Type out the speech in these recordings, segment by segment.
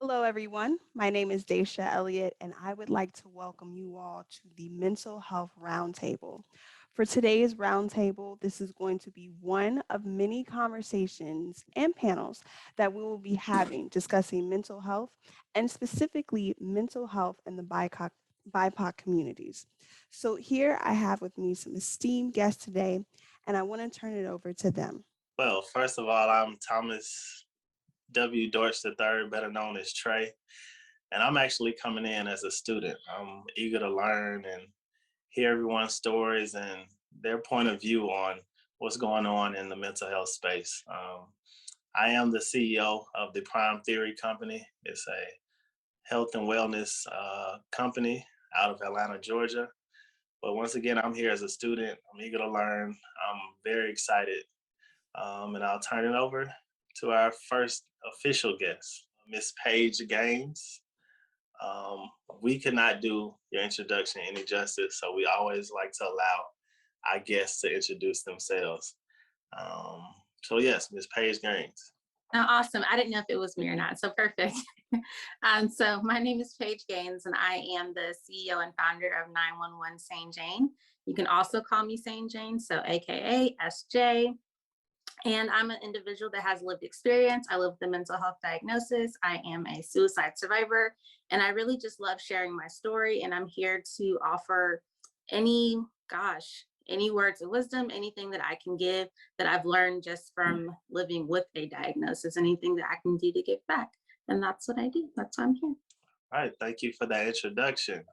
Hello, everyone. My name is DESHA ELLIOTT, and I would like to welcome you all to the Mental Health Roundtable. For today's roundtable, this is going to be one of many conversations and panels that we will be having discussing mental health and specifically mental health in the BIPOC communities. So, here I have with me some esteemed guests today, and I want to turn it over to them. Well, first of all, I'm Thomas W. DORTCH III, better known as TREY, and I'm actually coming in as a student. I'm eager to learn and hear everyone's stories and their point of view on what's going on in the mental health space. I am the CEO of the Pantherum company. It's a health and wellness company out of Atlanta, Georgia. But once again, I'm here as a student. I'm eager to learn. I'm very excited, and I'll turn it over to our first official guest, Miss Paige Gaines. Um, we could not do your introduction any justice, so we always like to allow our guests to introduce themselves. Um, so yes, Miss Paige Gaines. Oh, awesome. I didn't know if it was me or not. So perfect. So my name is Paige Gaines, and I am the CEO and founder of 911 Sane Jane. You can also call me Sane Jane, so AKA SJ. And I'm an individual that has lived experience. I live with a mental health diagnosis. I am a suicide survivor, and I really just love sharing my story. And I'm here to offer any, any words of wisdom, anything that I can give that I've learned just from living with a diagnosis, anything that I can do to give back. And that's what I do. That's why I'm here. All right, thank you for that introduction.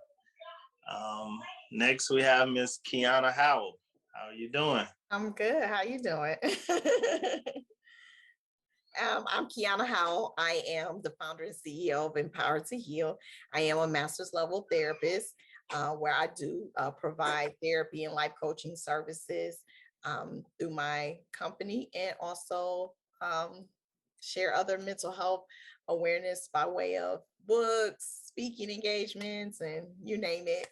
Um, Next, we have Miss QIANA Howell. How are you doing? I'm good. How you doing? I'm QIANA Howell. I am the founder and CEO of Empowered to Heal. I am a master's level therapist where I do provide therapy and life coaching services through my company, and also share other mental health awareness by way of books, speaking engagements, and you name it,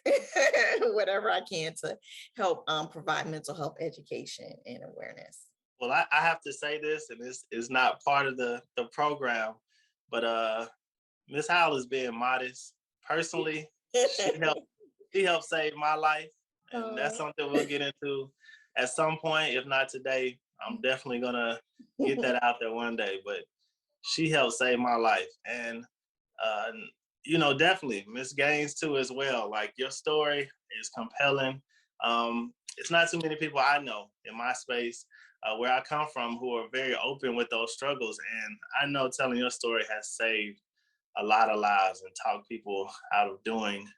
whatever I can to help provide mental health education and awareness. Well, I have to say this, and this is not part of the program, but Miss Howell is being modest. Personally, she helped save my life, and that's something we'll get into at some point. If not today, I'm definitely gonna get that out there one day. But she helped save my life, and uh, definitely Miss Gaines too as well. Like your story is compelling. It's not too many people I know in my space where I come from who are very open with those struggles, and I know telling your story has saved a lot of lives and talked people out of doing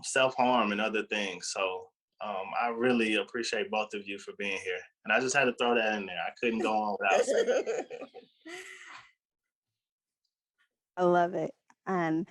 self-harm and other things. So I really appreciate both of you for being here. And I just had to throw that in there. I couldn't go on without saying it. I love it. And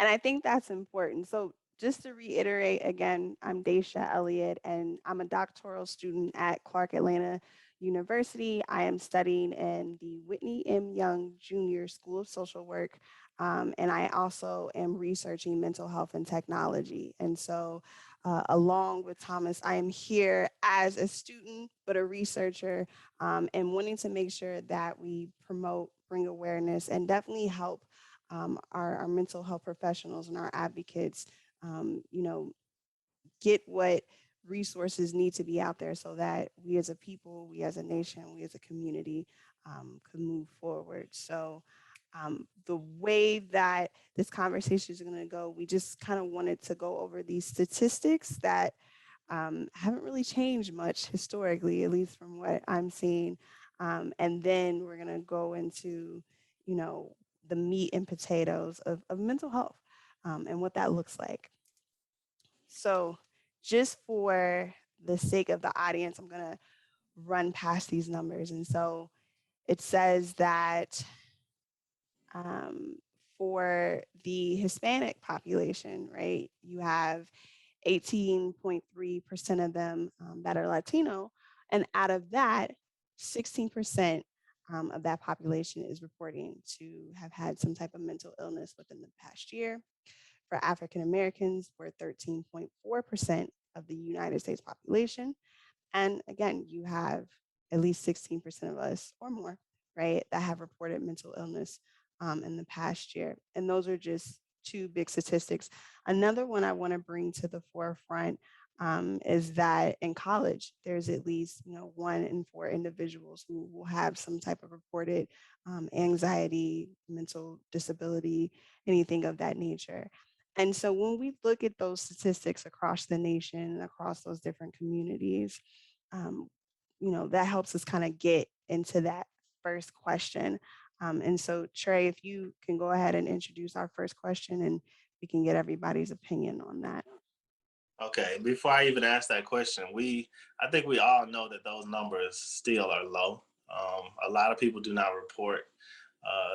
I think that's important. So just to reiterate again, I'm Daisha Elliott, and I'm a doctoral student at Clark Atlanta University. I am studying in the Whitney M. Young Jr. School of Social Work, and I also am researching mental health and technology. And so, along with Thomas, I am here as a student, but a researcher, and wanting to make sure that we promote, bring awareness, and definitely help our mental health professionals and our advocates, you know, get what resources need to be out there so that we as a people, we as a nation, we as a community can move forward. So the way that this conversation is going to go, we just kind of wanted to go over these statistics that haven't really changed much historically, at least from what I'm seeing. And then we're going to go into, you know, the meat and potatoes of mental health and what that looks like. So, just for the sake of the audience, I'm going to run past these numbers. And so it says that um, for the Hispanic population, right, you have 18.3% of them that are Latino. And out of that, 16% of that population is reporting to have had some type of mental illness within the past year. For African Americans, we're 13.4% of the United States population. And again, you have at least 16% of us or more, right, that have reported mental illness in the past year. And those are just two big statistics. Another one I want to bring to the forefront is that in college, there's at least 1 in 4 individuals who will have some type of reported anxiety, mental disability, anything of that nature. And so when we look at those statistics across the nation and across those different communities, um, that helps us kind of get into that first question. And so, TREY, if you can go ahead and introduce our first question and we can get everybody's opinion on that. Okay, before I even ask that question, I think we all know that those numbers still are low. A lot of people do not report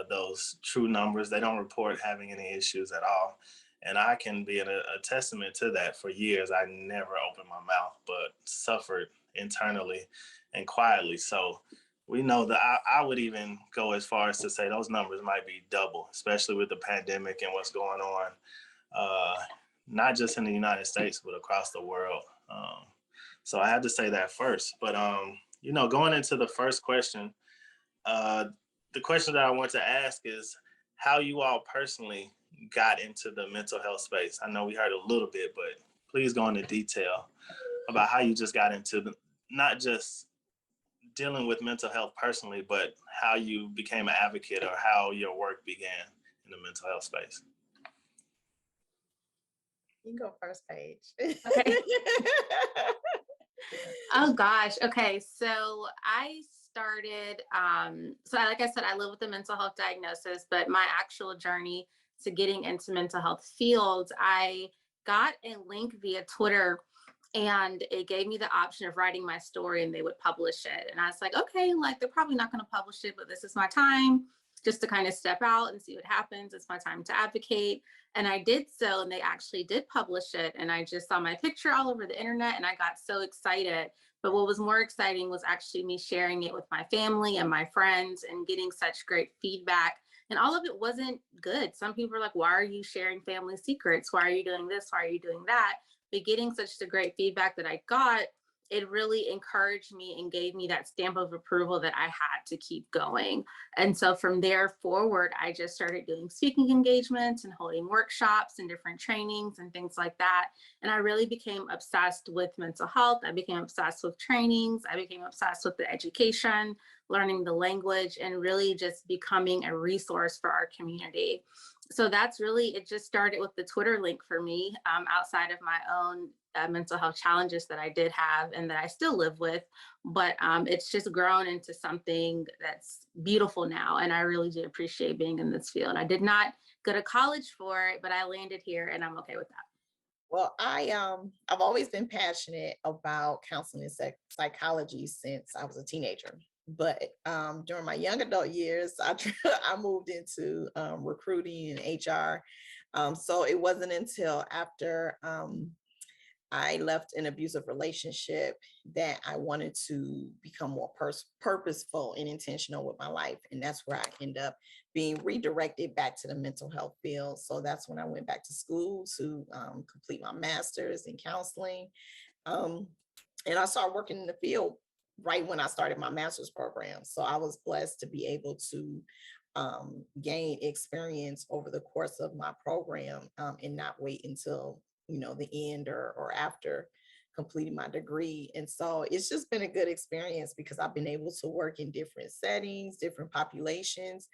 those true numbers. They don't report having any issues at all. And I can be a testament to that. For years, I never opened my mouth, but suffered internally and quietly. So we know that I would even go as far as to say those numbers might be double, especially with the pandemic and what's going on, not just in the United States, but across the world. So I had to say that first. But, going into the first question, the question that I want to ask is how you all personally got into the mental health space. I know we heard a little bit, but please go into detail about how you just got into not just dealing with mental health personally, but how you became an advocate or how your work began in the mental health space. You can go first, Paige. Okay. Oh gosh. Okay. So I started, like I said, I live with a mental health diagnosis, but my actual journey to getting into mental health fields, I got a link via Twitter and it gave me the option of writing my story and they would publish it. And I was like, okay, like they're probably not going to publish it, but this is my time just to kind of step out and see what happens. It's my time to advocate. And I did so, and they actually did publish it. And I just saw my picture all over the internet and I got so excited. But what was more exciting was actually me sharing it with my family and my friends and getting such great feedback. And all of it wasn't good. Some people are like, why are you sharing family secrets? Why are you doing this? Why are you doing that? But getting such the great feedback that I got, it really encouraged me and gave me that stamp of approval that I had to keep going. And so from there forward, I just started doing speaking engagements and holding workshops and different trainings and things like that. And I really became obsessed with mental health. I became obsessed with trainings. I became obsessed with the education, learning the language, and really just becoming a resource for our community. So that's really, it just started with the Twitter link for me, outside of my own mental health challenges that I did have and that I still live with. But it's just grown into something that's beautiful now. And I really do appreciate being in this field. I did not go to college for it, but I landed here and I'm okay with that. Well, I've always been passionate about counseling and psychology since I was a teenager. But during my young adult years, I moved into recruiting and HR. So it wasn't until after I left an abusive relationship that I wanted to become more purposeful and intentional with my life. And that's where I end up being redirected back to the mental health field. So that's when I went back to school to complete my master's in counseling. And I started working in the field right when I started my master's program. So I was blessed to be able to gain experience over the course of my program and not wait until the end or after completing my degree. And so it's just been a good experience because I've been able to work in different settings, different populations,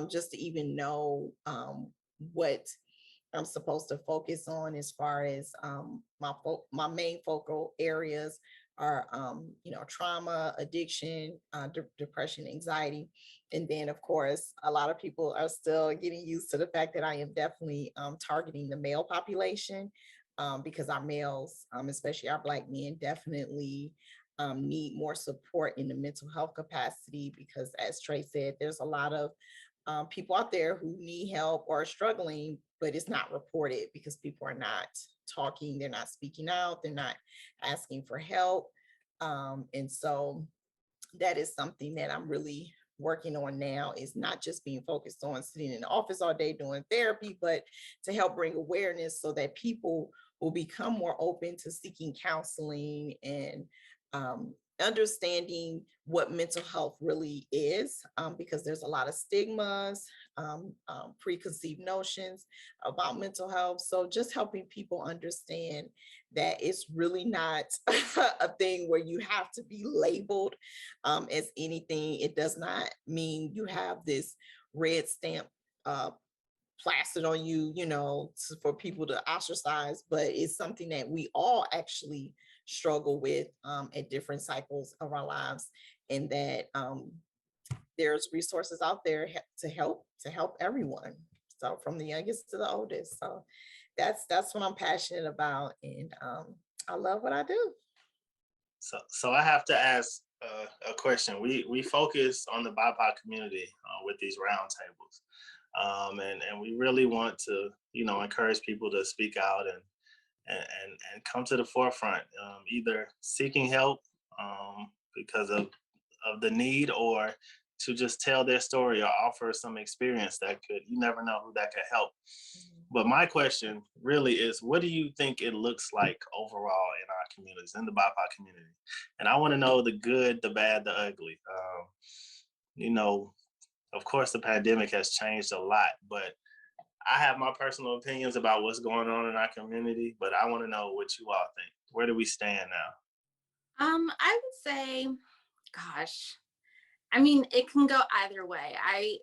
just to even know what I'm supposed to focus on as far as my main focal areas are, trauma, addiction, depression, anxiety. And then, of course, a lot of people are still getting used to the fact that I am definitely targeting the male population because our males, especially our Black men, definitely need more support in the mental health capacity because, as TREY said, there's a lot of people out there who need help or are struggling, but it's not reported because people are not talking, they're not speaking out, they're not asking for help. And so that is something that I'm really working on now, is not just being focused on sitting in the office all day doing therapy, but to help bring awareness so that people will become more open to seeking counseling and understanding what mental health really is, because there's a lot of stigmas preconceived notions about mental health. So just helping people understand that it's really not a thing where you have to be labeled as anything. It does not mean you have this red stamp plastered on you, for people to ostracize, but it's something that we all actually struggle with at different cycles of our lives, and that there's resources out there to help everyone. So from the youngest to the oldest. So that's what I'm passionate about, and I love what I do. So I have to ask a question. We focus on the BIPOC community with these roundtables. And we really want to, encourage people to speak out and come to the forefront, either seeking help because of the need, or to just tell their story or offer some experience you never know who that could help. But my question really is, what do you think it looks like overall in our communities, in the BIPOC community? And I want to know the good, the bad, the ugly. Of course, the pandemic has changed a lot, but I have my personal opinions about what's going on in our community, but I want to know what you all think. Where do we stand now? I would say, gosh, I mean, it can go either way.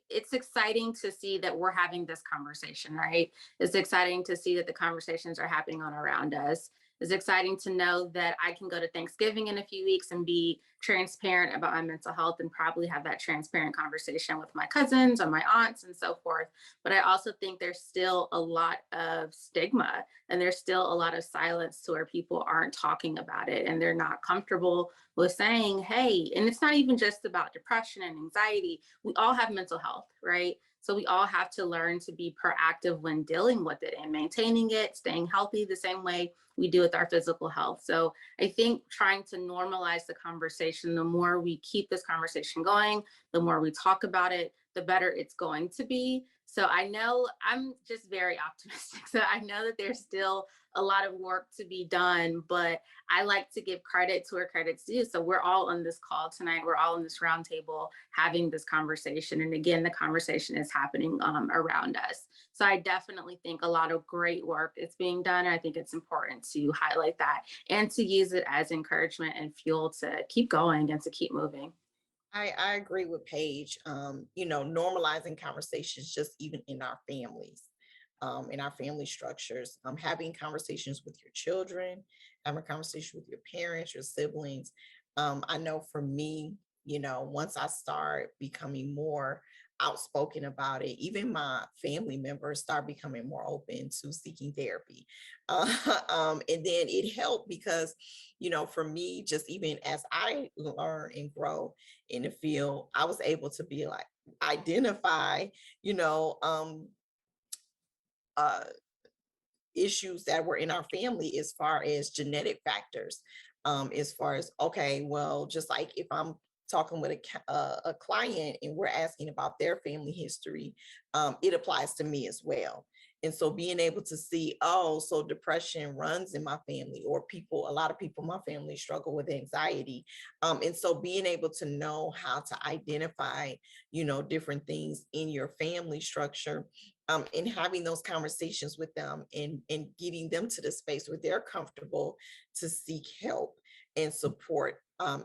It's exciting to see that we're having this conversation, right? It's exciting to see that the conversations are happening on around us. It's exciting to know that I can go to Thanksgiving in a few weeks and be transparent about my mental health and probably have that transparent conversation with my cousins or my aunts and so forth. But I also think there's still a lot of stigma, and there's still a lot of silence to where people aren't talking about it and they're not comfortable with saying, hey, and it's not even just about depression and anxiety. We all have mental health, right? So we all have to learn to be proactive when dealing with it and maintaining it, staying healthy the same way we do with our physical health. So I think trying to normalize the conversation, the more we keep this conversation going, the more we talk about it, the better it's going to be. So I know I'm just very optimistic. So I know that there's still a lot of work to be done, but I like to give credit to where credit's due. So we're all on this call tonight. We're all in this roundtable having this conversation. And again, the conversation is happening around us. So I definitely think a lot of great work is being done. And I think it's important to highlight that and to use it as encouragement and fuel to keep going and to keep moving. I agree with Paige. Normalizing conversations just even in our families, in our family structures, having conversations with your children, having a conversation with your parents, your siblings. I know for me, once I start becoming more outspoken about it, even my family members start becoming more open to seeking therapy. And then it helped because, for me, just even as I learn and grow in the field, I was able to be like, identify, issues that were in our family as far as genetic factors, as far as, okay, well, just like if I'm talking with a client and we're asking about their family history, it applies to me as well. And so being able to see, oh, so depression runs in my family, or a lot of people in my family struggle with anxiety. And so being able to know how to identify, different things in your family structure, and having those conversations with them and getting them to the space where they're comfortable to seek help and support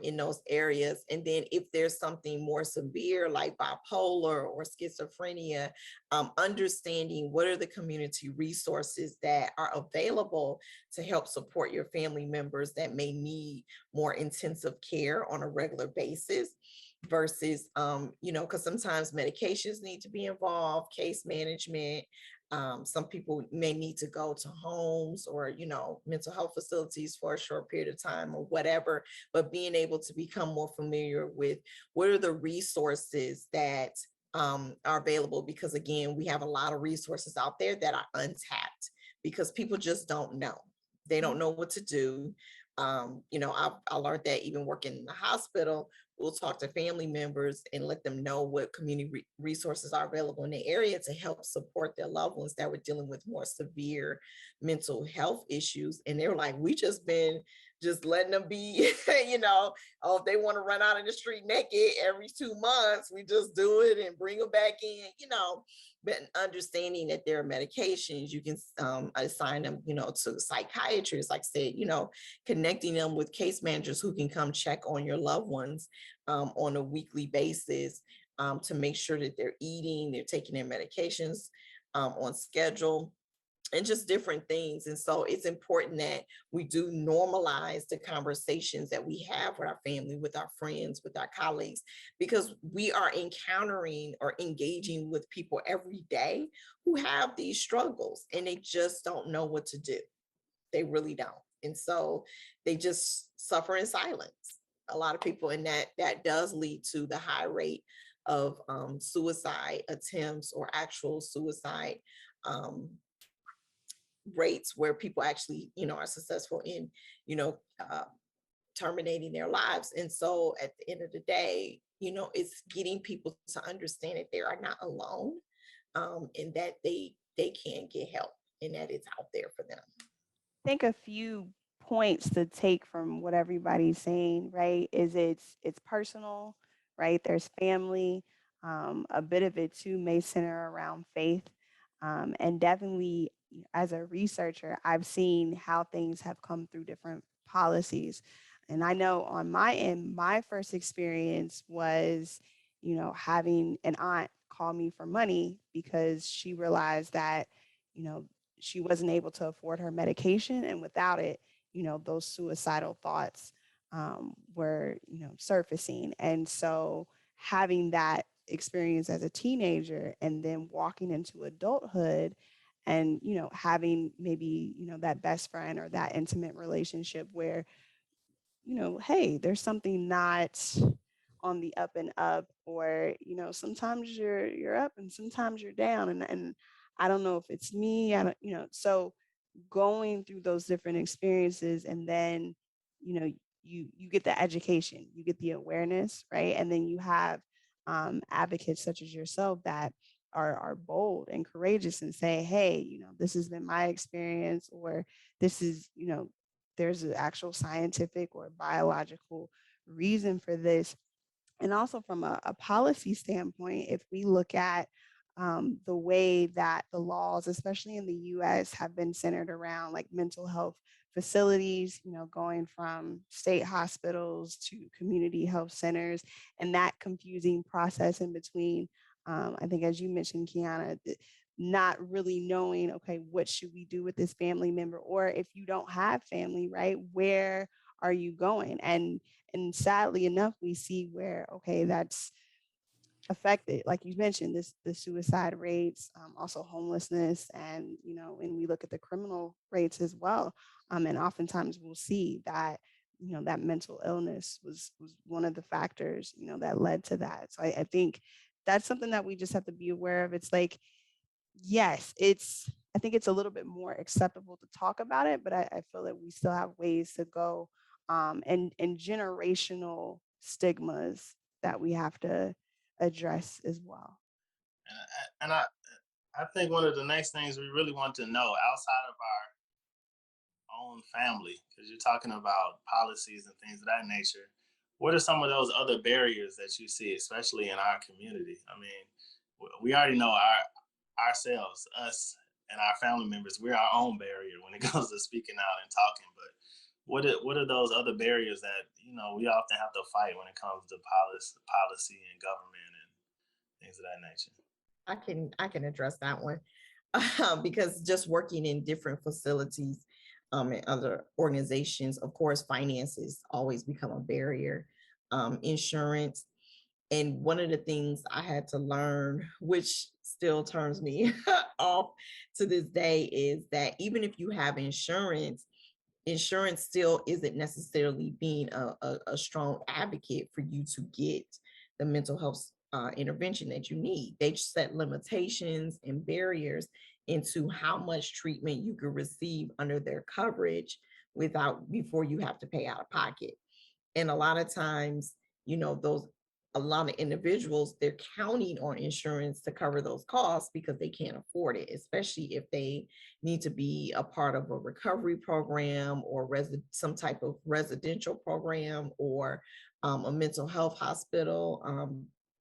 in those areas. And then if there's something more severe like bipolar or schizophrenia, understanding what are the community resources that are available to help support your family members that may need more intensive care on a regular basis versus, because sometimes medications need to be involved, case management. Some people may need to go to homes or, mental health facilities for a short period of time or whatever, but being able to become more familiar with what are the resources that are available, because again, we have a lot of resources out there that are untapped because people just don't know. They don't know what to do. I learned that even working in the hospital, we'll talk to family members and let them know what community resources are available in the area to help support their loved ones that were dealing with more severe mental health issues. And they were like, we just been just letting them be, oh, if they want to run out in the street naked every 2 months, we just do it and bring them back in, but understanding that there are medications, you can assign them, to psychiatrists, like I said, connecting them with case managers who can come check on your loved ones on a weekly basis to make sure that they're eating, they're taking their medications on schedule, and just different things. And so it's important that we do normalize the conversations that we have with our family, with our friends, with our colleagues, because we are encountering or engaging with people every day who have these struggles and they just don't know what to do. They really don't. And so they just suffer in silence. A lot of people, and that does lead to the high rate of suicide attempts or actual suicide rates, where people actually, are successful in, terminating their lives. And so at the end of the day, it's getting people to understand that they are not alone, and that they can get help and that it's out there for them. I think a few points to take from what everybody's saying, right, is it's personal, right? There's family. A bit of it too may center around faith. And definitely as a researcher, I've seen how things have come through different policies. And I know on my end, my first experience was, having an aunt call me for money because she realized that, you know, she wasn't able to afford her medication. And without it, those suicidal thoughts were, surfacing. And so having that experience as a teenager and then walking into adulthood and, having maybe, that best friend or that intimate relationship where, hey, there's something not on the up and up, or, sometimes you're up and sometimes you're down. And I don't know if it's me. I don't, so going through those different experiences, and then you get the education, you get the awareness, right? And then you have advocates such as yourself that are bold and courageous and say, hey, this has been my experience, or this is, there's an actual scientific or biological reason for this. And also from a policy standpoint, if we look at the way that the laws, especially in the US, have been centered around like mental health facilities, going from state hospitals to community health centers, and that confusing process in between. I think, as you mentioned, QIANA, not really knowing, okay, what should we do with this family member? Or if you don't have family, right, where are you going? And sadly enough, we see where, okay, that's affected, like you mentioned, the suicide rates, also homelessness, and when we look at the criminal rates as well, and oftentimes we'll see that that mental illness was one of the factors that led to that. So I think that's something that we just have to be aware of. It's like, yes, I think it's a little bit more acceptable to talk about it, but I feel that we still have ways to go, and generational stigmas that we have to address as well. And I think one of the next things we really want to know outside of our own family, because you're talking about policies and things of that nature, what are some of those other barriers that you see, especially in our community? I mean, we already know ourselves, us and our family members, we're our own barrier when it comes to speaking out and talking. But what are those other barriers that we often have to fight when it comes to policy and government and things of that nature? I can address that one because just working in different facilities and other organizations, of course, finances always become a barrier. Insurance. And one of the things I had to learn, which still turns me off to this day, is that even if you have insurance, insurance still isn't necessarily being a strong advocate for you to get the mental health intervention that you need. They set limitations and barriers into how much treatment you could receive under their coverage before you have to pay out of pocket. And a lot of times, those a lot of individuals, they're counting on insurance to cover those costs because they can't afford it, especially if they need to be a part of a recovery program or some type of residential program or a mental health hospital,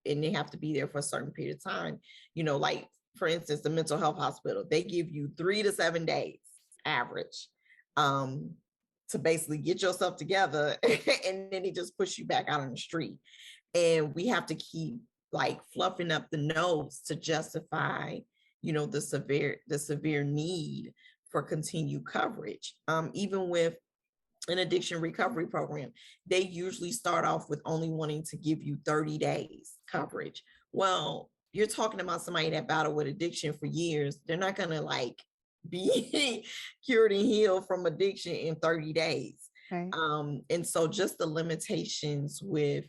and they have to be there for a certain period of time. Like for instance, the mental health hospital, they give you 3 to 7 days average to basically get yourself together, and then they just push you back out on the street. And we have to keep like fluffing up the nose to justify, the severe need for continued coverage. Even with an addiction recovery program, they usually start off with only wanting to give you 30 days coverage. Well, you're talking about somebody that battled with addiction for years. They're not going to like be cured and healed from addiction in 30 days. Okay. And so just the limitations with,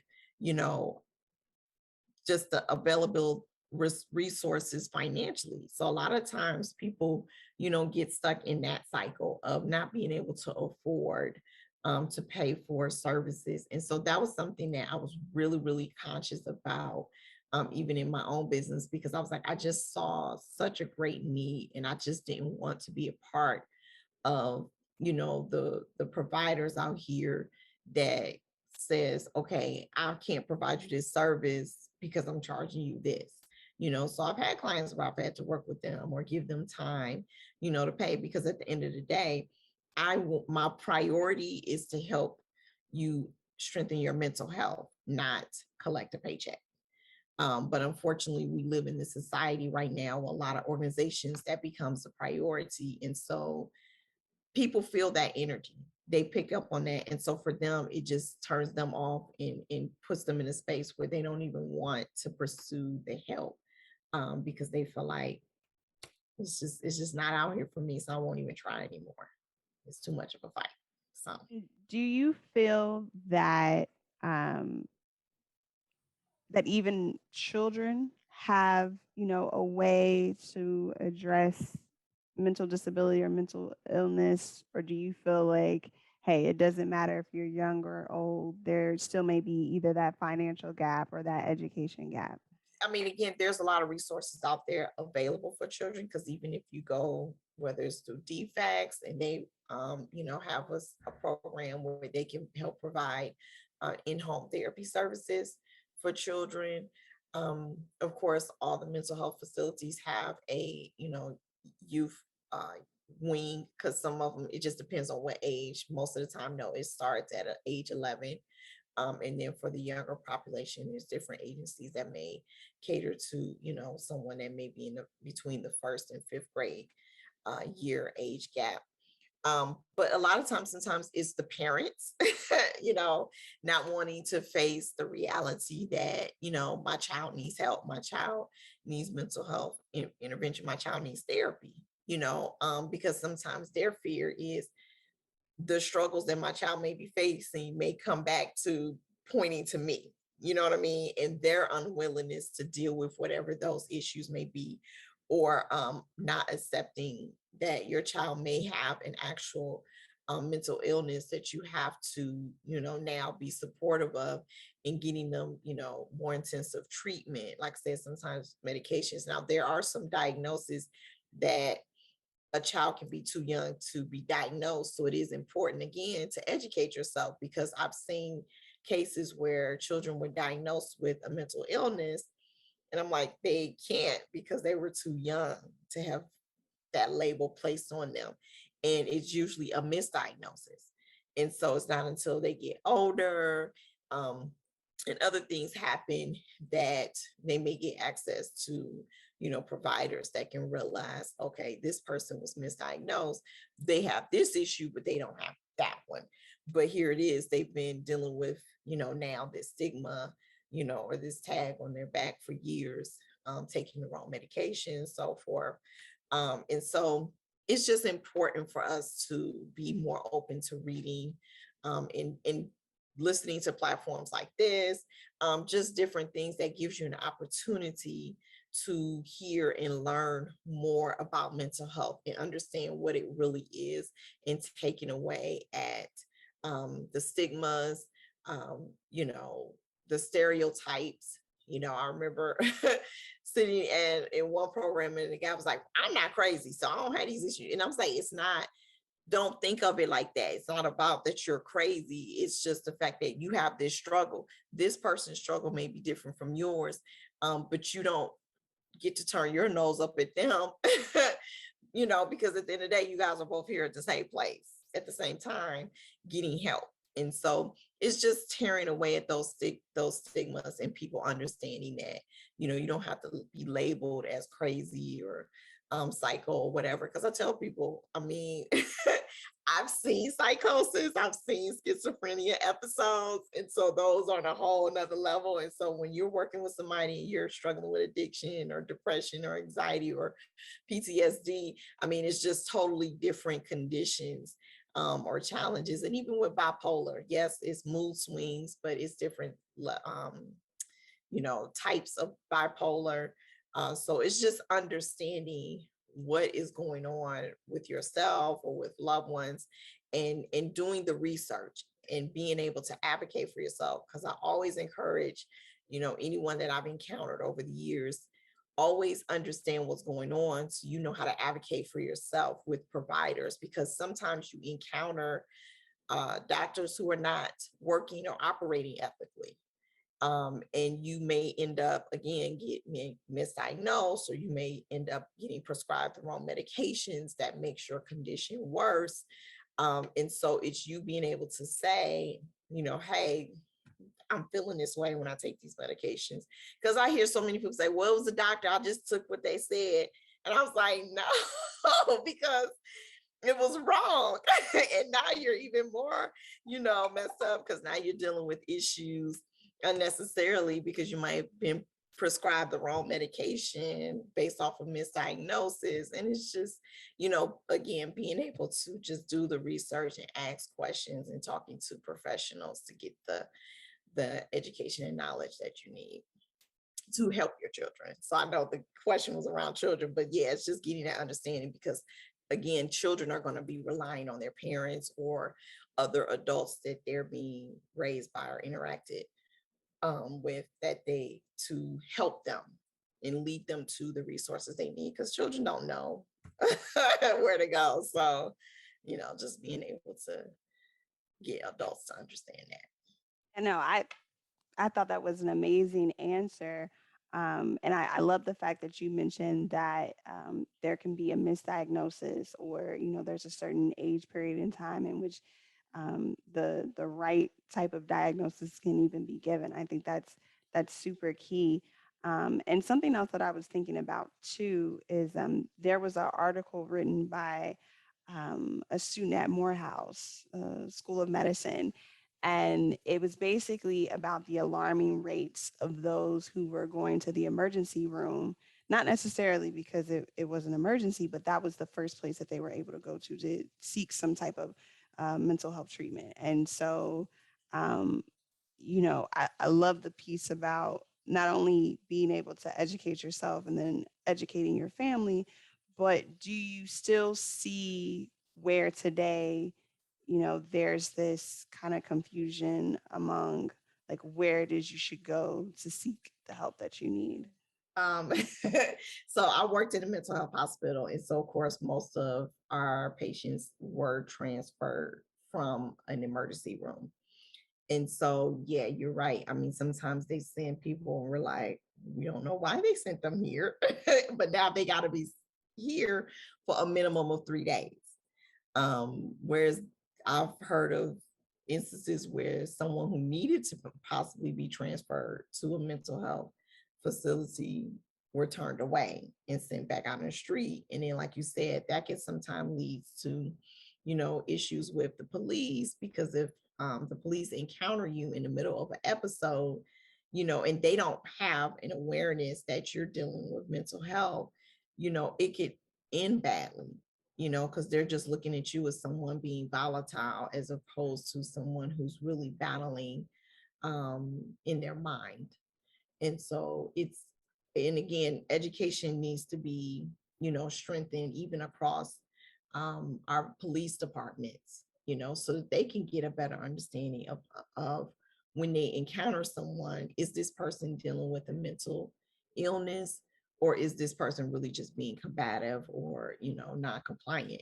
just the available resources financially. So a lot of times people, get stuck in that cycle of not being able to afford to pay for services. And so that was something that I was really, really conscious about, even in my own business, because I was like, I just saw such a great need and I just didn't want to be a part of, the providers out here that says, okay, I can't provide you this service because I'm charging you this. So I've had clients where I've had to work with them or give them time, to pay, because at the end of the day, my priority is to help you strengthen your mental health, not collect a paycheck. But unfortunately, we live in this society right now, a lot of organizations that becomes a priority. And so people feel that energy, they pick up on that. And so for them, it just turns them off and puts them in a space where they don't even want to pursue the help, because they feel like it's just not out here for me. So I won't even try anymore. It's too much of a fight. So Do you feel that that even children have, a way to address mental disability or mental illness? Or do you feel like, hey, it doesn't matter if you're young or old, there still may be either that financial gap or that education gap? I mean, again, there's a lot of resources out there available for children, because even if you go, whether it's through DFACS and they, have a program where they can help provide in-home therapy services for children. Of course, all the mental health facilities have a, youth wing, because some of them, it just depends on what age. Most of the time, no, it starts at age 11. And then for the younger population, there's different agencies that may cater to, someone that may be between the first and fifth grade year age gap. But a lot of times, sometimes it's the parents, not wanting to face the reality that, my child needs help, my child needs mental health intervention, my child needs therapy, because sometimes their fear is the struggles that my child may be facing may come back to pointing to me, you know what I mean? And their unwillingness to deal with whatever those issues may be, or not accepting that your child may have an actual mental illness that you have to, now be supportive of, and getting them, more intensive treatment. Like I said, sometimes medications. Now, there are some diagnoses that a child can be too young to be diagnosed. So it is important, again, to educate yourself, because I've seen cases where children were diagnosed with a mental illness, and I'm like, they can't because they were too young to have that label placed on them. And it's usually a misdiagnosis. And so it's not until they get older, and other things happen, that they may get access to, providers that can realize, okay, this person was misdiagnosed. They have this issue, but they don't have that one. But here it is, they've been dealing with, now this stigma, or this tag on their back for years, taking the wrong medication, so forth. And so it's just important for us to be more open to reading, and listening to platforms like this, just different things that gives you an opportunity to hear and learn more about mental health and understand what it really is, and taking away at the stigmas, the stereotypes. You know, I remember sitting in one program and the guy was like, I'm not crazy, so I don't have these issues. And I'm saying, it's not, don't think of it like that. It's not about that you're crazy. It's just the fact that you have this struggle. This person's struggle may be different from yours, but you don't get to turn your nose up at them, you know, because at the end of the day, you guys are both here at the same place at the same time, getting help. And so it's just tearing away at those stigmas and people understanding that, you know, you don't have to be labeled as crazy or psycho or whatever. Because I tell people, I mean, I've seen psychosis, I've seen schizophrenia episodes. And so those are on a whole another level. And so when you're working with somebody and you're struggling with addiction or depression or anxiety or PTSD, I mean, it's just totally different conditions or challenges. And even with bipolar, yes, it's mood swings, but it's different, you know, types of bipolar. So it's just understanding what is going on with yourself or with loved ones, and doing the research and being able to advocate for yourself. Because I always encourage, you know, anyone that I've encountered over the years, always understand what's going on so you know how to advocate for yourself with providers, because sometimes you encounter doctors who are not working or operating ethically. And you may end up again getting misdiagnosed, or you may end up getting prescribed the wrong medications that makes your condition worse. And so it's you being able to say, you know, hey, I'm feeling this way when I take these medications. Because I hear so many people say, well, it was the doctor, I just took what they said. And I was like, no, because it was wrong. And now you're even more, you know, messed up, because now you're dealing with issues unnecessarily because you might have been prescribed the wrong medication based off of misdiagnosis. And it's just, you know, again, being able to just do the research and ask questions and talking to professionals to get the education and knowledge that you need to help your children. So I know the question was around children, but yeah, it's just getting that understanding, because again, children are going to be relying on their parents or other adults that they're being raised by or interacted with, that they to help them and lead them to the resources they need, because children don't know where to go. So, you know, just being able to get adults to understand that. I know I thought that was an amazing answer. And I love the fact that you mentioned that there can be a misdiagnosis, or, you know, there's a certain age period in time in which the right type of diagnosis can even be given. I think that's super key. And something else that I was thinking about too is there was an article written by a student at Morehouse School of Medicine, and it was basically about the alarming rates of those who were going to the emergency room, not necessarily because it was an emergency, but that was the first place that they were able to go to seek some type of mental health treatment. And so, um, you know, I love the piece about not only being able to educate yourself and then educating your family, but do you still see where today, you know, there's this kind of confusion among like where it is you should go to seek the help that you need? Um, so I worked in a mental health hospital. And so of course, most of our patients were transferred from an emergency room. And so, yeah, you're right. I mean, sometimes they send people and we're like, we don't know why they sent them here, but now they got to be here for a minimum of 3 days. Whereas I've heard of instances where someone who needed to possibly be transferred to a mental health facility were turned away and sent back out on the street. And then, like you said, that can sometimes leads to, you know, issues with the police, because if the police encounter you in the middle of an episode, you know, and they don't have an awareness that you're dealing with mental health, you know, it could end badly, you know, because they're just looking at you as someone being volatile as opposed to someone who's really battling in their mind. And so and again, education needs to be, you know, strengthened even across our police departments, you know, so that they can get a better understanding of when they encounter someone, is this person dealing with a mental illness, or is this person really just being combative or, not compliant?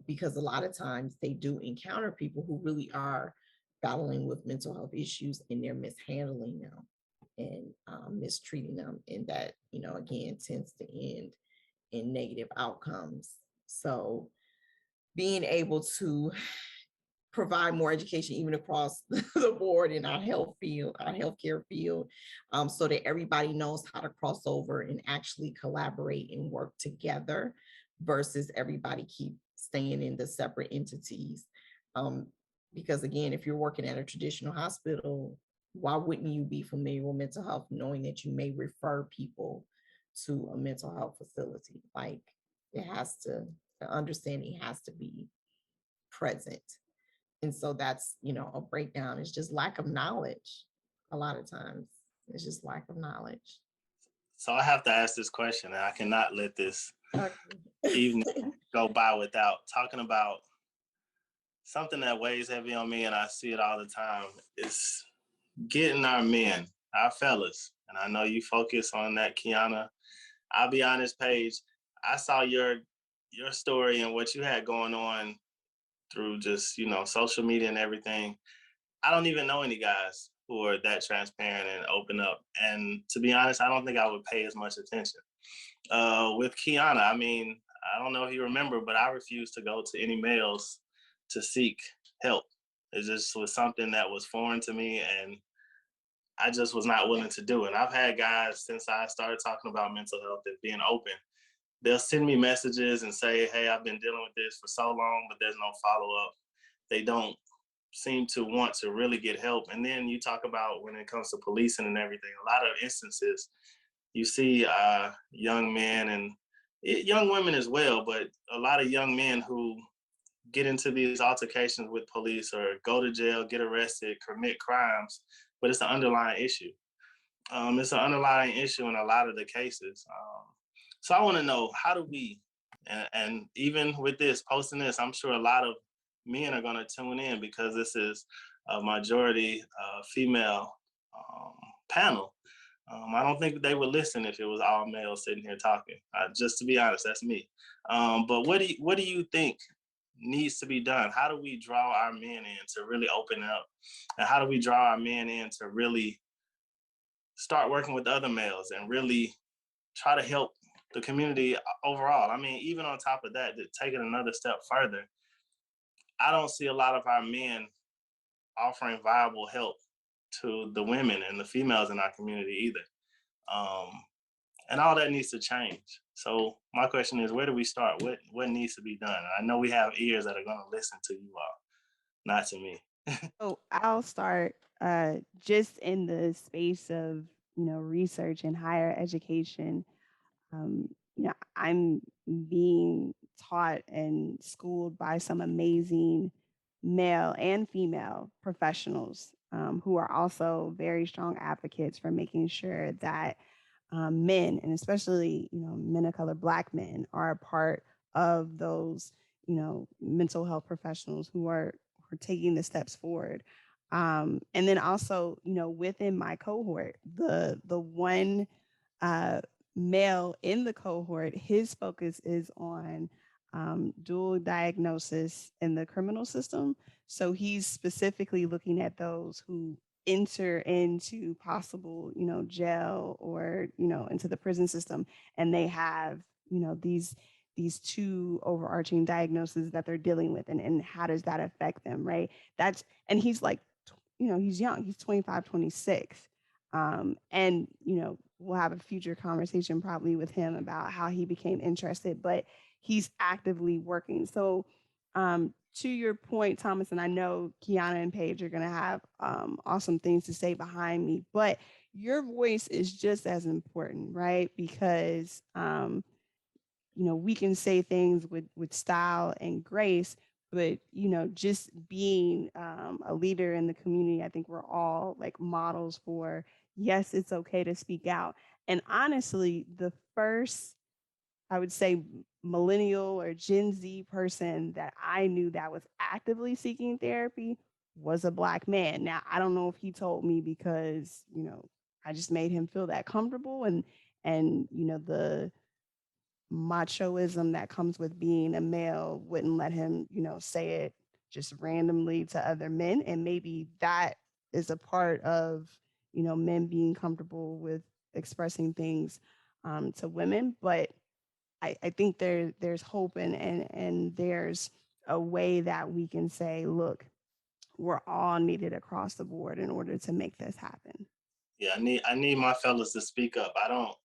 Because a lot of times they do encounter people who really are battling with mental health issues, and they're mishandling them and mistreating them. And that, again, tends to end in negative outcomes. So being able to provide more education even across the board in our health field, our healthcare field, so that everybody knows how to cross over and actually collaborate and work together versus everybody keep staying in the separate entities. Because again, if you're working at a traditional hospital, why wouldn't you be familiar with mental health, knowing that you may refer people to a mental health facility? Like, it has to, the understanding has to be present. And so that's, a breakdown. It's just lack of knowledge. A lot of times it's just lack of knowledge. So I have to ask this question, and I cannot let this Okay. evening go by without talking about something that weighs heavy on me, and I see it all the time. Is getting our men, our fellas, and I know you focus on that, QIANA. I'll be honest, Paige, I saw your story and what you had going on through just, social media and everything. I don't even know any guys who are that transparent and open up. And to be honest, I don't think I would pay as much attention. With QIANA, I mean, I don't know if you remember, but I refused to go to any males to seek help. It just was something that was foreign to me, and I just was not willing to do it. And I've had guys, since I started talking about mental health and being open, they'll send me messages and say, hey, I've been dealing with this for so long, but there's no follow-up. They don't seem to want to really get help. And then you talk about when it comes to policing and everything, a lot of instances you see young men and young women as well, but a lot of young men who get into these altercations with police or go to jail, get arrested, commit crimes, but it's an underlying issue. It's an underlying issue in a lot of the cases. So I want to know, how do we, and even with this, posting this, I'm sure a lot of men are going to tune in because this is a majority female panel. I don't think they would listen if it was all males sitting here talking. Just to be honest, that's me. But what do you think needs to be done? How do we draw our men in to really open up? And how do we draw our men in to really start working with other males and really try to help the community overall? I mean, even on top of that, to take it another step further, I don't see a lot of our men offering viable help to the women and the females in our community either. And all that needs to change. So my question is, where do we start? What needs to be done? And I know we have ears that are going to listen to you all, not to me. So I'll start just in the space of research and higher education. I'm being taught and schooled by some amazing male and female professionals who are also very strong advocates for making sure that men, and especially men of color, Black men, are a part of those mental health professionals who are taking the steps forward. And then also within my cohort, the one male in the cohort, his focus is on dual diagnosis in the criminal system. So he's specifically looking at those who enter into possible, jail or, into the prison system, and they have, these two overarching diagnoses that they're dealing with, and how does that affect them, right? And he's like, he's young, he's 25, 26. And, we'll have a future conversation probably with him about how he became interested, but he's actively working. So, to your point, Thomas, and I know QIANA and Paige are going to have awesome things to say behind me, but your voice is just as important, right? Because, we can say things with style and grace, but, just being a leader in the community, I think we're all like models for, yes, it's okay to speak out. And honestly, the first, I would say, millennial or Gen Z person that I knew that was actively seeking therapy was a Black man. Now, I don't know if he told me because, you know, I just made him feel that comfortable, and you know, the machoism that comes with being a male wouldn't let him, you know, say it just randomly to other men. And maybe that is a part of, you know, men being comfortable with expressing things to women. But I think there's hope, and there's a way that we can say, look, we're all needed across the board in order to make this happen. Yeah, I need my fellas to speak up. I don't.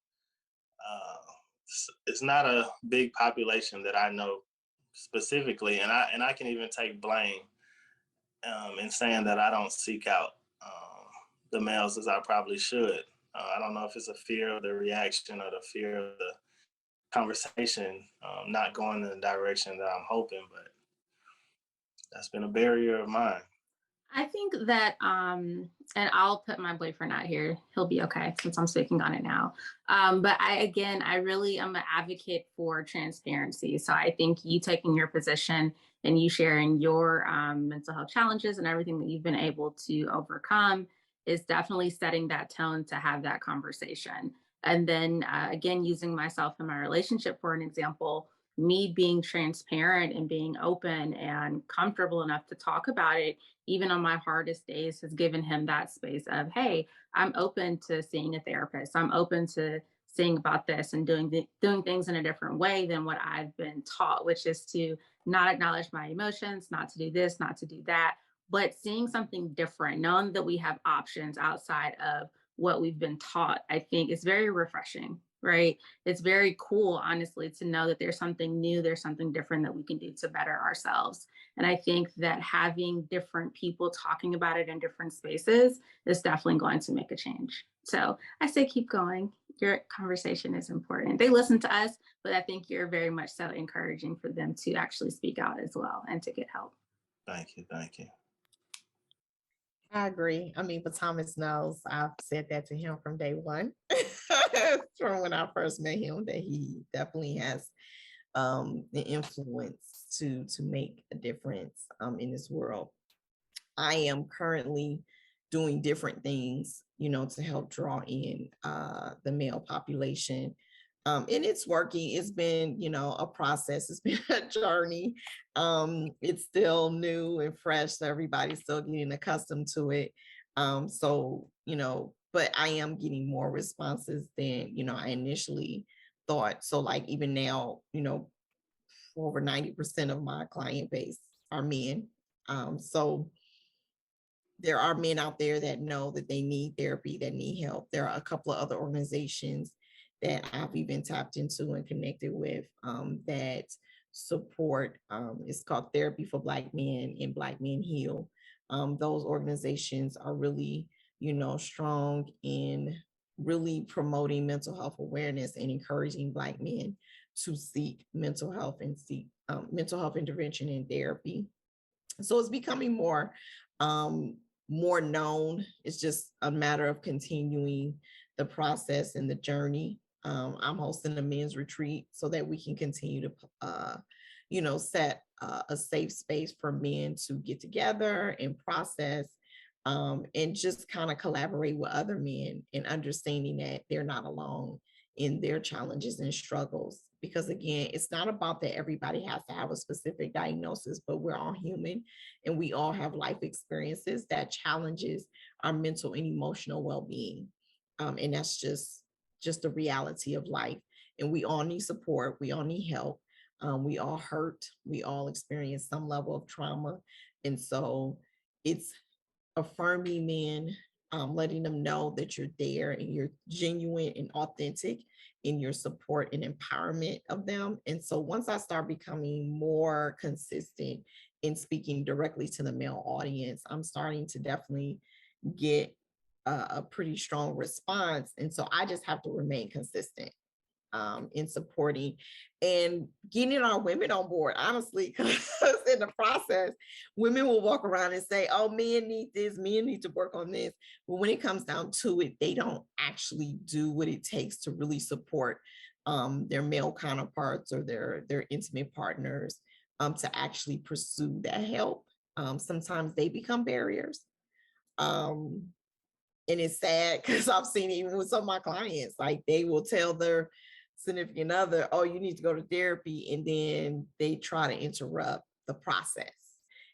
It's not a big population that I know specifically, and I can even take blame in saying that I don't seek out the males as I probably should. I don't know if it's a fear of the reaction or the fear of the conversation not going in the direction that I'm hoping, but that's been a barrier of mine. I think that, and I'll put my boyfriend out here. He'll be okay since I'm speaking on it now. But I really am an advocate for transparency. So I think you taking your position and you sharing your mental health challenges and everything that you've been able to overcome is definitely setting that tone to have that conversation. And then again, using myself in my relationship for an example, me being transparent and being open and comfortable enough to talk about it even on my hardest days, has given him that space of, hey, I'm open to seeing a therapist. I'm open to seeing about this and doing things in a different way than what I've been taught, which is to not acknowledge my emotions, not to do this, not to do that, but seeing something different, knowing that we have options outside of what we've been taught, I think is very refreshing, right? It's very cool, honestly, to know that there's something new, there's something different that we can do to better ourselves. And I think that having different people talking about it in different spaces is definitely going to make a change. So I say keep going. Your conversation is important. They listen to us, but I think you're very much so encouraging for them to actually speak out as well and to get help. Thank you. Thank you. I agree. I mean, but Thomas knows I've said that to him from day one, from when I first met him, that he definitely has the influence to make a difference in this world. I am currently doing different things, you know, to help draw in the male population. And it's working. It's been, you know, a process. It's been a journey. It's still new and fresh, so everybody's still getting accustomed to it. So, you know, but I am getting more responses than, you know, I initially thought. So like even now, you know, over 90% of my client base are men. So there are men out there that know that they need therapy, that need help. There are a couple of other organizations that I've even tapped into and connected with that support. It's called Therapy for Black Men and Black Men Heal. Those organizations are really, you know, strong in really promoting mental health awareness and encouraging Black men to seek mental health and seek mental health intervention and therapy. So it's becoming more known. It's just a matter of continuing the process and the journey. I'm hosting a men's retreat so that we can continue to, you know, set a safe space for men to get together and process and just kind of collaborate with other men and understanding that they're not alone in their challenges and struggles. Because again, it's not about that everybody has to have a specific diagnosis, but we're all human and we all have life experiences that challenges our mental and emotional well-being. And that's just the reality of life. And we all need support. We all need help. We all hurt. We all experience some level of trauma. And so it's affirming men, letting them know that you're there and you're genuine and authentic in your support and empowerment of them. And so once I start becoming more consistent in speaking directly to the male audience, I'm starting to definitely get a pretty strong response. And so I just have to remain consistent in supporting and getting our women on board, honestly, because in the process, women will walk around and say, oh, men need this, men need to work on this. But when it comes down to it, they don't actually do what it takes to really support their male counterparts or their intimate partners to actually pursue that help. Sometimes they become barriers. And it's sad because I've seen it even with some of my clients, like they will tell their significant other, oh, you need to go to therapy. And then they try to interrupt the process.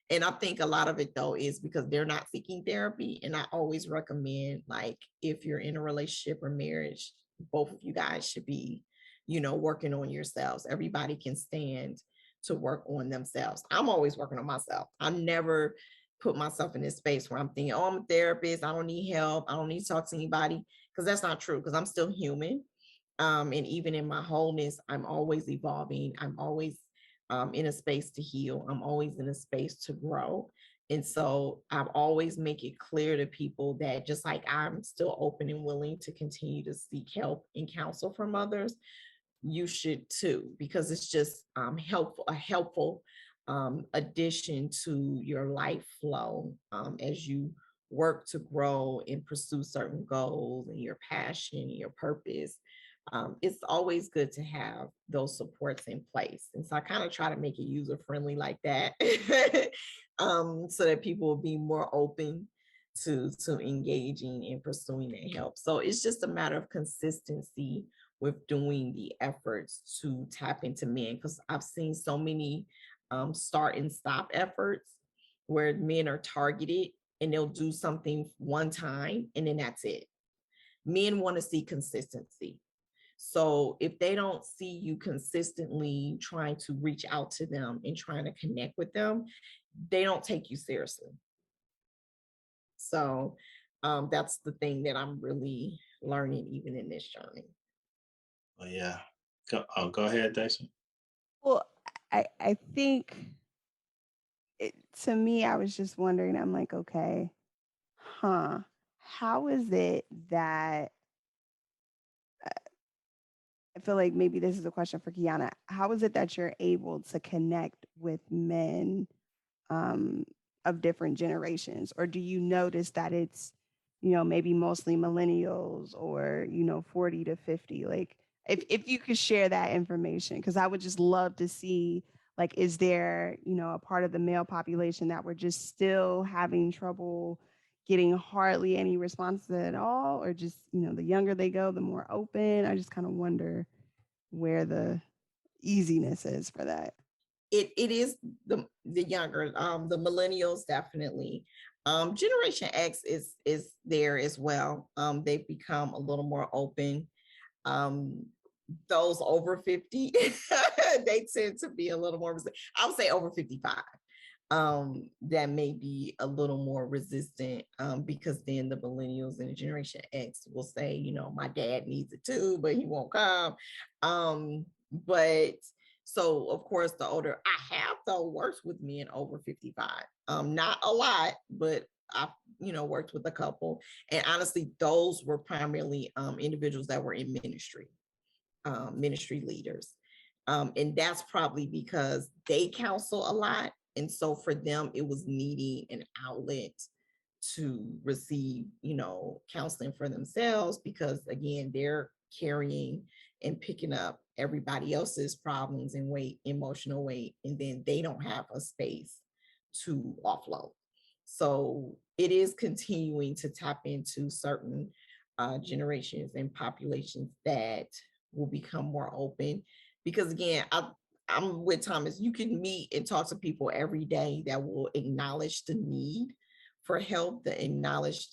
And I think a lot of it though is because they're not seeking therapy. And I always recommend, like, if you're in a relationship or marriage, both of you guys should be, working on yourselves. Everybody can stand to work on themselves. I'm always working on myself. I never put myself in this space where I'm thinking, oh, I'm a therapist, I don't need help, I don't need to talk to anybody, because that's not true, because I'm still human. And even in my wholeness, I'm always evolving. I'm always in a space to heal. I'm always in a space to grow. And so I always make it clear to people that just like I'm still open and willing to continue to seek help and counsel from others, you should too, because it's just a helpful addition to your life flow as you work to grow and pursue certain goals and your passion and your purpose. It's always good to have those supports in place. And so I kind of try to make it user friendly like that so that people will be more open to engaging and pursuing that help. So it's just a matter of consistency with doing the efforts to tap into men, because I've seen so many start and stop efforts where men are targeted and they'll do something one time and then that's it. Men want to see consistency. So if they don't see you consistently trying to reach out to them and trying to connect with them, they don't take you seriously. So that's the thing that I'm really learning even in this journey. Oh yeah. Go ahead, Daisha. Well, I think to me, I was just wondering, I'm like, okay, how is it that I feel like maybe this is a question for QIANA. How is it that you're able to connect with men of different generations? Or do you notice that it's, maybe mostly millennials or, 40 to 50? Like, if you could share that information, because I would just love to see, like, is there, a part of the male population that we're just still having trouble getting hardly any responses at all, or just, the younger they go, the more open? I just kind of wonder where the easiness is for that. It is the younger, the millennials definitely. Generation X is there as well. They've become a little more open. Those over 50, they tend to be a little more, I would say over 55. That may be a little more resistant because then the millennials and the Generation X will say, my dad needs it too, but he won't come. But so of course, the older I have though worked with men over 55. Not a lot, but I've worked with a couple. And honestly, those were primarily individuals that were in ministry, ministry leaders. And that's probably because they counsel a lot. And so for them, it was needing an outlet to receive, counseling for themselves, because again, they're carrying and picking up everybody else's problems and weight, emotional weight, and then they don't have a space to offload. So it is continuing to tap into certain generations and populations that will become more open, because again, I'm with Thomas. You can meet and talk to people every day that will acknowledge the need for help, that acknowledge,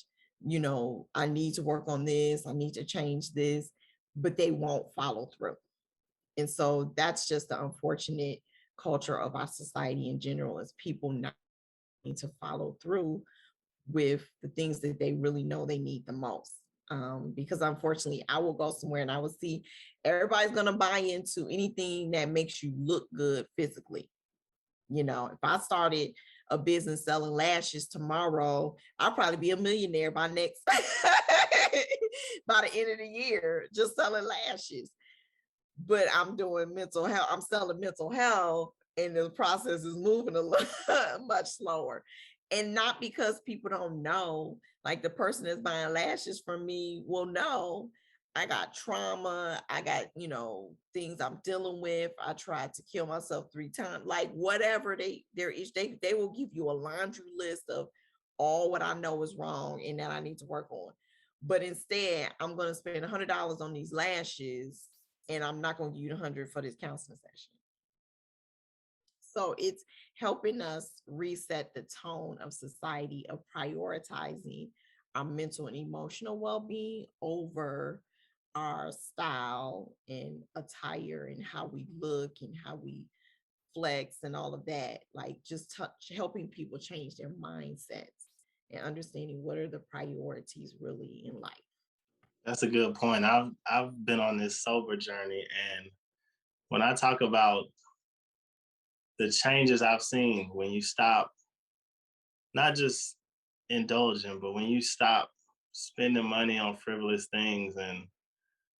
I need to work on this, I need to change this, but they won't follow through. And so that's just the unfortunate culture of our society in general, is people not need to follow through with the things that they really know they need the most. Because unfortunately, I will go somewhere and I will see everybody's going to buy into anything that makes you look good physically. If I started a business selling lashes tomorrow, I'll probably be a millionaire by by the end of the year, just selling lashes. But I'm doing mental health. I'm selling mental health, and the process is moving a little much slower. And not because people don't know, like the person that's buying lashes from me will know. I got trauma, I got, you know, things I'm dealing with. I tried to kill myself 3 times. Like whatever they will give you a laundry list of all what I know is wrong and that I need to work on. But instead, I'm going to spend $100 on these lashes and I'm not going to give you the 100 for this counseling session. So it's helping us reset the tone of society of prioritizing our mental and emotional well-being over our style and attire and how we look and how we flex and all of that. Like just helping people change their mindsets and understanding what are the priorities really in life. That's a good point. I've been on this sober journey, and when I talk about the changes I've seen when you stop not just indulging, but when you stop spending money on frivolous things and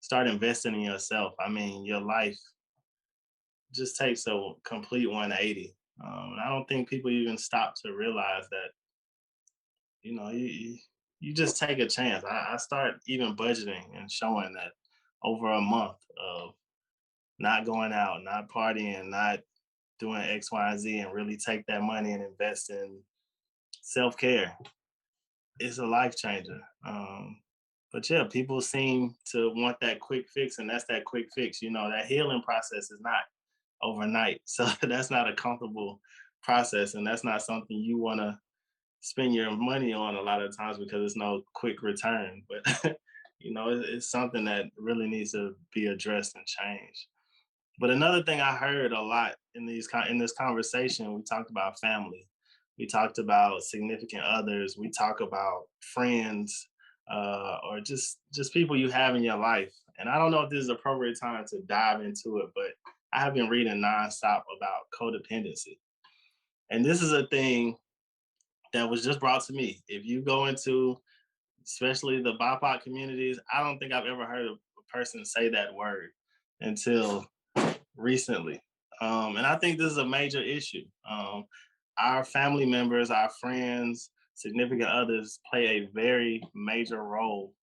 start investing in yourself, I mean, your life just takes a complete 180. And I don't think people even stop to realize that, you know, you just take a chance. I start even budgeting and showing that over a month of not going out, not partying, not doing X, Y, and Z, and really take that money and invest in self-care. It's a life changer. But yeah, people seem to want that quick fix, and that's that quick fix. You know, that healing process is not overnight. So that's not a comfortable process, and that's not something you want to spend your money on a lot of times because it's no quick return. But you know, it's something that really needs to be addressed and changed. But another thing I heard a lot in this conversation, we talked about family, we talked about significant others, we talk about friends, or just people you have in your life. And I don't know if this is the appropriate time to dive into it, but I have been reading nonstop about codependency, and this is a thing that was just brought to me. If you go into, especially the BIPOC communities, I don't think I've ever heard a person say that word until recently. And I think this is a major issue. Our family members, our friends, significant others play a very major role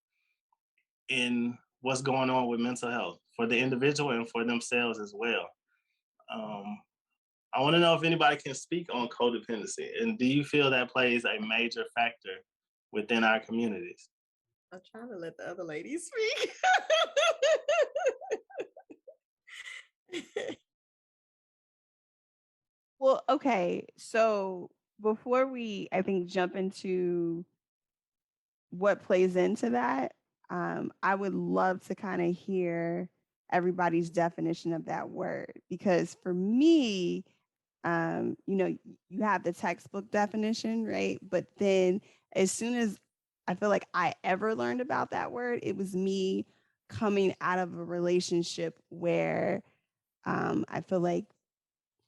in what's going on with mental health for the individual and for themselves as well. Um, I want to know if anybody can speak on codependency, and do you feel that plays a major factor within our communities? I'm trying to let the other ladies speak. Well, okay. So before we, I think, jump into what plays into that, I would love to kind of hear everybody's definition of that word, because for me, you know, you have the textbook definition, right? But then as soon as I feel like I ever learned about that word, it was me coming out of a relationship where I feel like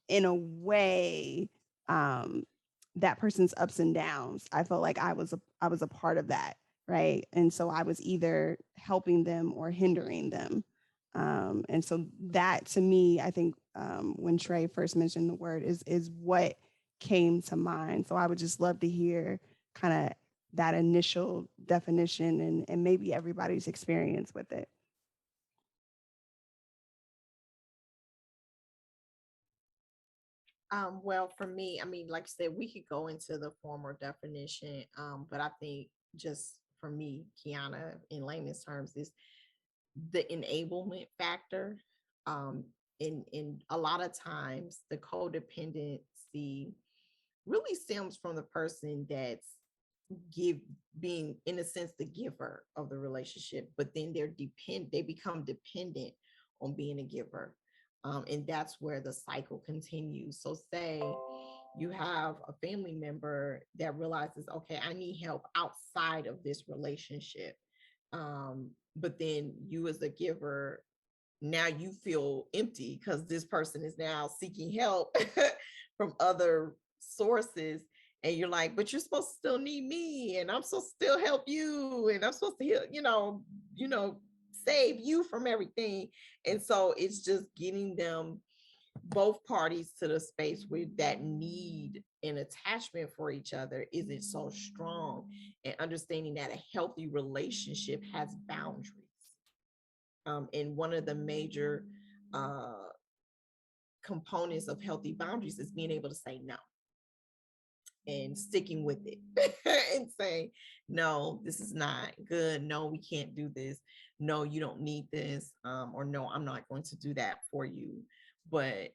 in a way, that person's ups and downs, I felt like I was a part of that, right? And so I was either helping them or hindering them. And so that to me, I think when Trey first mentioned the word is what came to mind. So I would just love to hear kind of that initial definition and maybe everybody's experience with it. Well, for me, I mean, like I said, we could go into the formal definition, but I think just for me, QIANA, in layman's terms, is the enablement factor. Um, in a lot of times, the codependency really stems from the person that's being, in a sense, the giver of the relationship, but then they become dependent on being a giver. And that's where the cycle continues. So say you have a family member that realizes, okay, I need help outside of this relationship. But then you as a giver, now you feel empty because this person is now seeking help from other sources, and you're like, but you're supposed to still need me, and I'm supposed to still help you, and I'm supposed to save you from everything. And so it's just getting them, both parties, to the space where that need and attachment for each other isn't so strong, and understanding that a healthy relationship has boundaries. And one of the major components of healthy boundaries is being able to say no and sticking with it and saying, no, this is not good. No, we can't do this. No, you don't need this. Or no, I'm not going to do that for you. But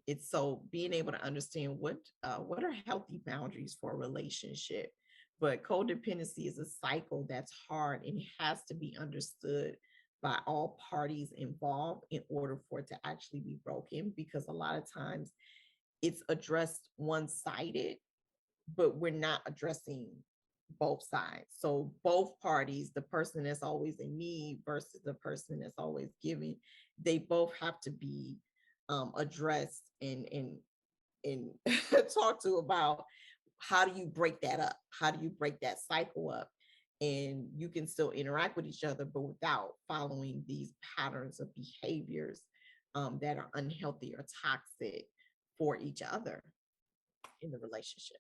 it's so being able to understand what are healthy boundaries for a relationship. But codependency is a cycle that's hard and has to be understood by all parties involved in order for it to actually be broken, because a lot of times it's addressed one-sided, but we're not addressing both sides. So both parties, the person that's always in need versus the person that's always giving, they both have to be addressed and talked to about how do you break that up? How do you break that cycle up? And you can still interact with each other, but without following these patterns of behaviors that are unhealthy or toxic for each other in the relationship.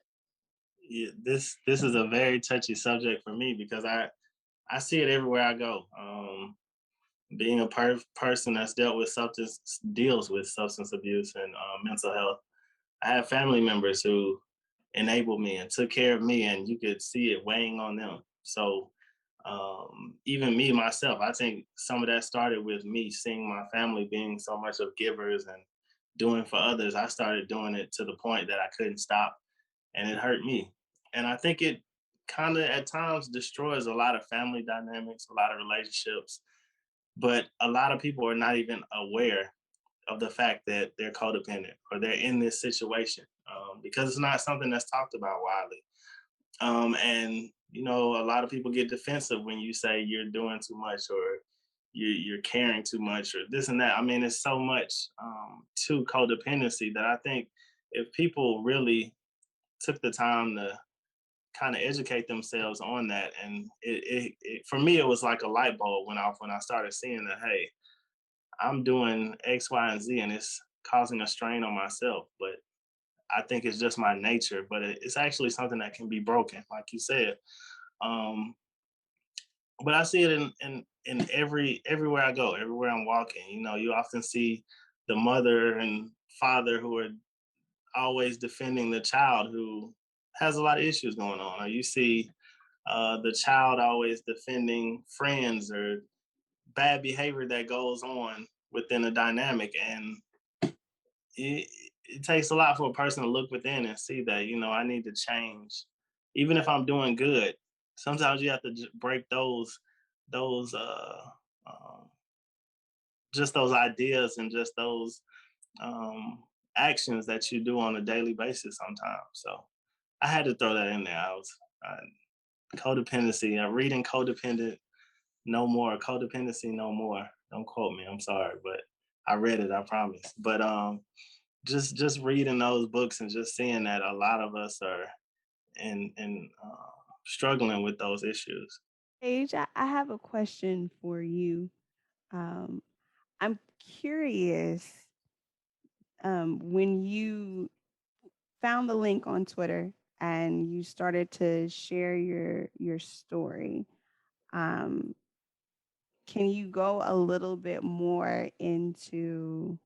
Yeah, this is a very touchy subject for me because I see it everywhere I go. Being a person that's deals with substance abuse and mental health, I have family members who enabled me and took care of me, and you could see it weighing on them. So even me myself, I think some of that started with me seeing my family being so much of givers and doing for others. I started doing it to the point that I couldn't stop, and it hurt me. And I think it kind of at times destroys a lot of family dynamics, a lot of relationships. But a lot of people are not even aware of the fact that they're codependent or they're in this situation because it's not something that's talked about widely. And you know, a lot of people get defensive when you say you're doing too much or you're caring too much or this and that. I mean, it's so much to codependency that I think if people really took the time to kind of educate themselves on that, and it for me, it was like a light bulb went off when I started seeing that, hey, I'm doing X, Y, and Z, and it's causing a strain on myself. But I think it's just my nature, but it's actually something that can be broken, like you said. But I see it in everywhere I go, everywhere I'm walking. You know, you often see the mother and father who are always defending the child who has a lot of issues going on, or you see the child always defending friends or bad behavior that goes on within a dynamic. And it takes a lot for a person to look within and see that, you know, I need to change. Even if I'm doing good, sometimes you have to break those just those ideas and just those actions that you do on a daily basis sometimes. So I had to throw that in there. Codependency, reading Codependent No More, Codependency No More. Don't quote me, I'm sorry, but I read it, I promise. But just reading those books and just seeing that a lot of us are in struggling with those issues. Paige, I have a question for you. Um, I'm curious, when you found the link on Twitter and you started to share your story, um, can you go a little bit more into,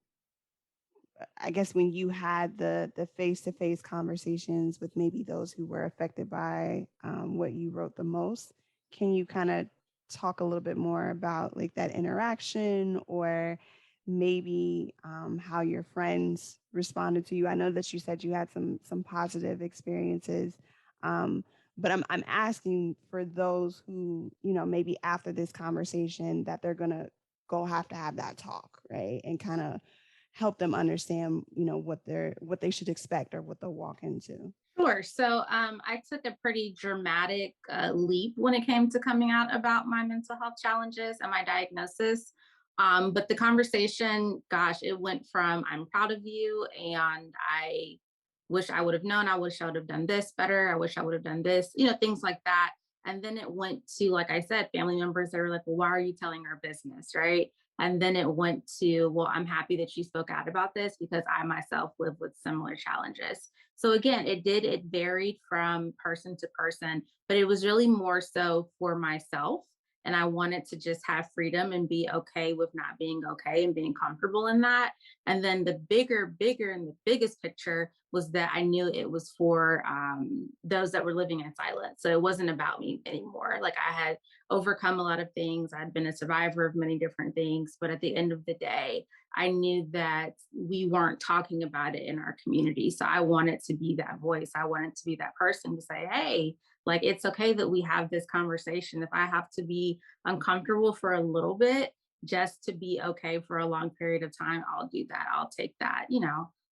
I guess, when you had the face-to-face conversations with maybe those who were affected by what you wrote the most? Can you kind of talk a little bit more about like that interaction, or maybe how your friends responded to you? I know that you said you had some positive experiences, but I'm asking for those who, you know, maybe after this conversation that they're gonna go have to have that talk, right, and kind of help them understand, you know, what they should expect or what they'll walk into. Sure. So I took a pretty dramatic leap when it came to coming out about my mental health challenges and my diagnosis. But the conversation, gosh, it went from I'm proud of you and I wish I would have known, I wish I would have done this better, I wish I would have done this, you know, things like that. And then it went to, like I said, family members that were like, well, why are you telling our business? Right. And then it went to, well, I'm happy that you spoke out about this because I myself live with similar challenges. So again, it varied from person to person, but it was really more so for myself And I wanted to just have freedom and be okay with not being okay and being comfortable in that. And then the bigger and the biggest picture was that I knew it was for those that were living in silence. So it wasn't about me anymore. Like I had overcome a lot of things. I'd been a survivor of many different things. But at the end of the day, I knew that we weren't talking about it in our community. So I wanted to be that voice. I wanted to be that person to say, hey, like, it's okay that we have this conversation. If I have to be uncomfortable for a little bit, just to be okay for a long period of time, I'll do that. I'll take that,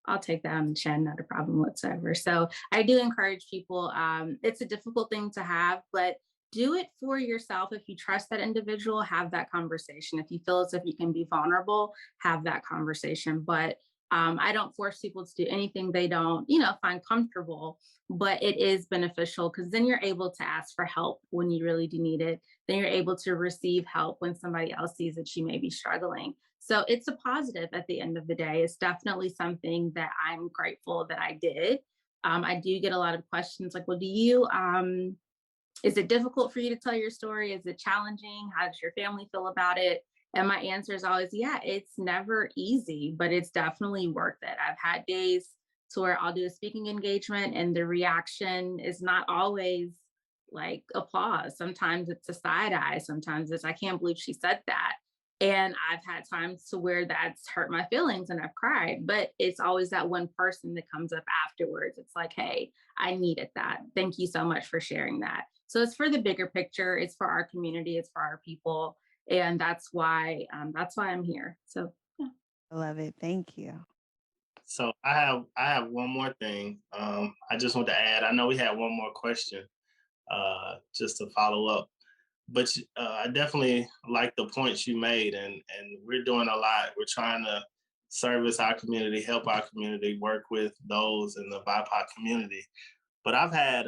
I'll take that on the chin, not a problem whatsoever. So I do encourage people. It's a difficult thing to have, but do it for yourself. If you trust that individual, have that conversation. If you feel as if you can be vulnerable, have that conversation. But I don't force people to do anything they don't, find comfortable, but it is beneficial because then you're able to ask for help when you really do need it. Then you're able to receive help when somebody else sees that you may be struggling. So it's a positive at the end of the day. It's definitely something that I'm grateful that I did. I do get a lot of questions like, well, is it difficult for you to tell your story? Is it challenging? How does your family feel about it? And my answer is always, yeah, it's never easy, but it's definitely worth it. I've had days to where I'll do a speaking engagement and the reaction is not always like applause. Sometimes it's a side eye. Sometimes it's, I can't believe she said that. And I've had times to where that's hurt my feelings and I've cried, but it's always that one person that comes up afterwards. It's like, hey, I needed that. Thank you so much for sharing that. So it's for the bigger picture. It's for our community. It's for our people. And that's why I'm here. So yeah. I love it. Thank you. So I have one more thing. I just want to add. I know we had one more question, just to follow up. But I definitely like the points you made, and we're doing a lot. We're trying to service our community, help our community, work with those in the BIPOC community. But I've had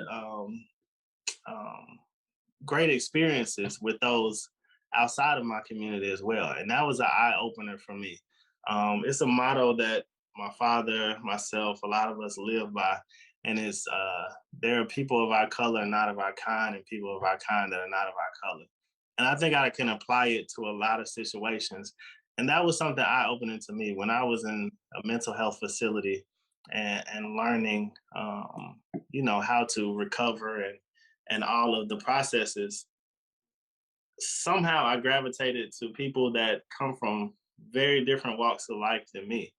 great experiences with those outside of my community as well, and that was an eye opener for me. It's a motto that my father, myself, a lot of us live by, and it's there are people of our color not of our kind, and people of our kind that are not of our color. And I think I can apply it to a lot of situations. And that was something eye-opening to me when I was in a mental health facility and learning, how to recover and all of the processes. Somehow I gravitated to people that come from very different walks of life than me.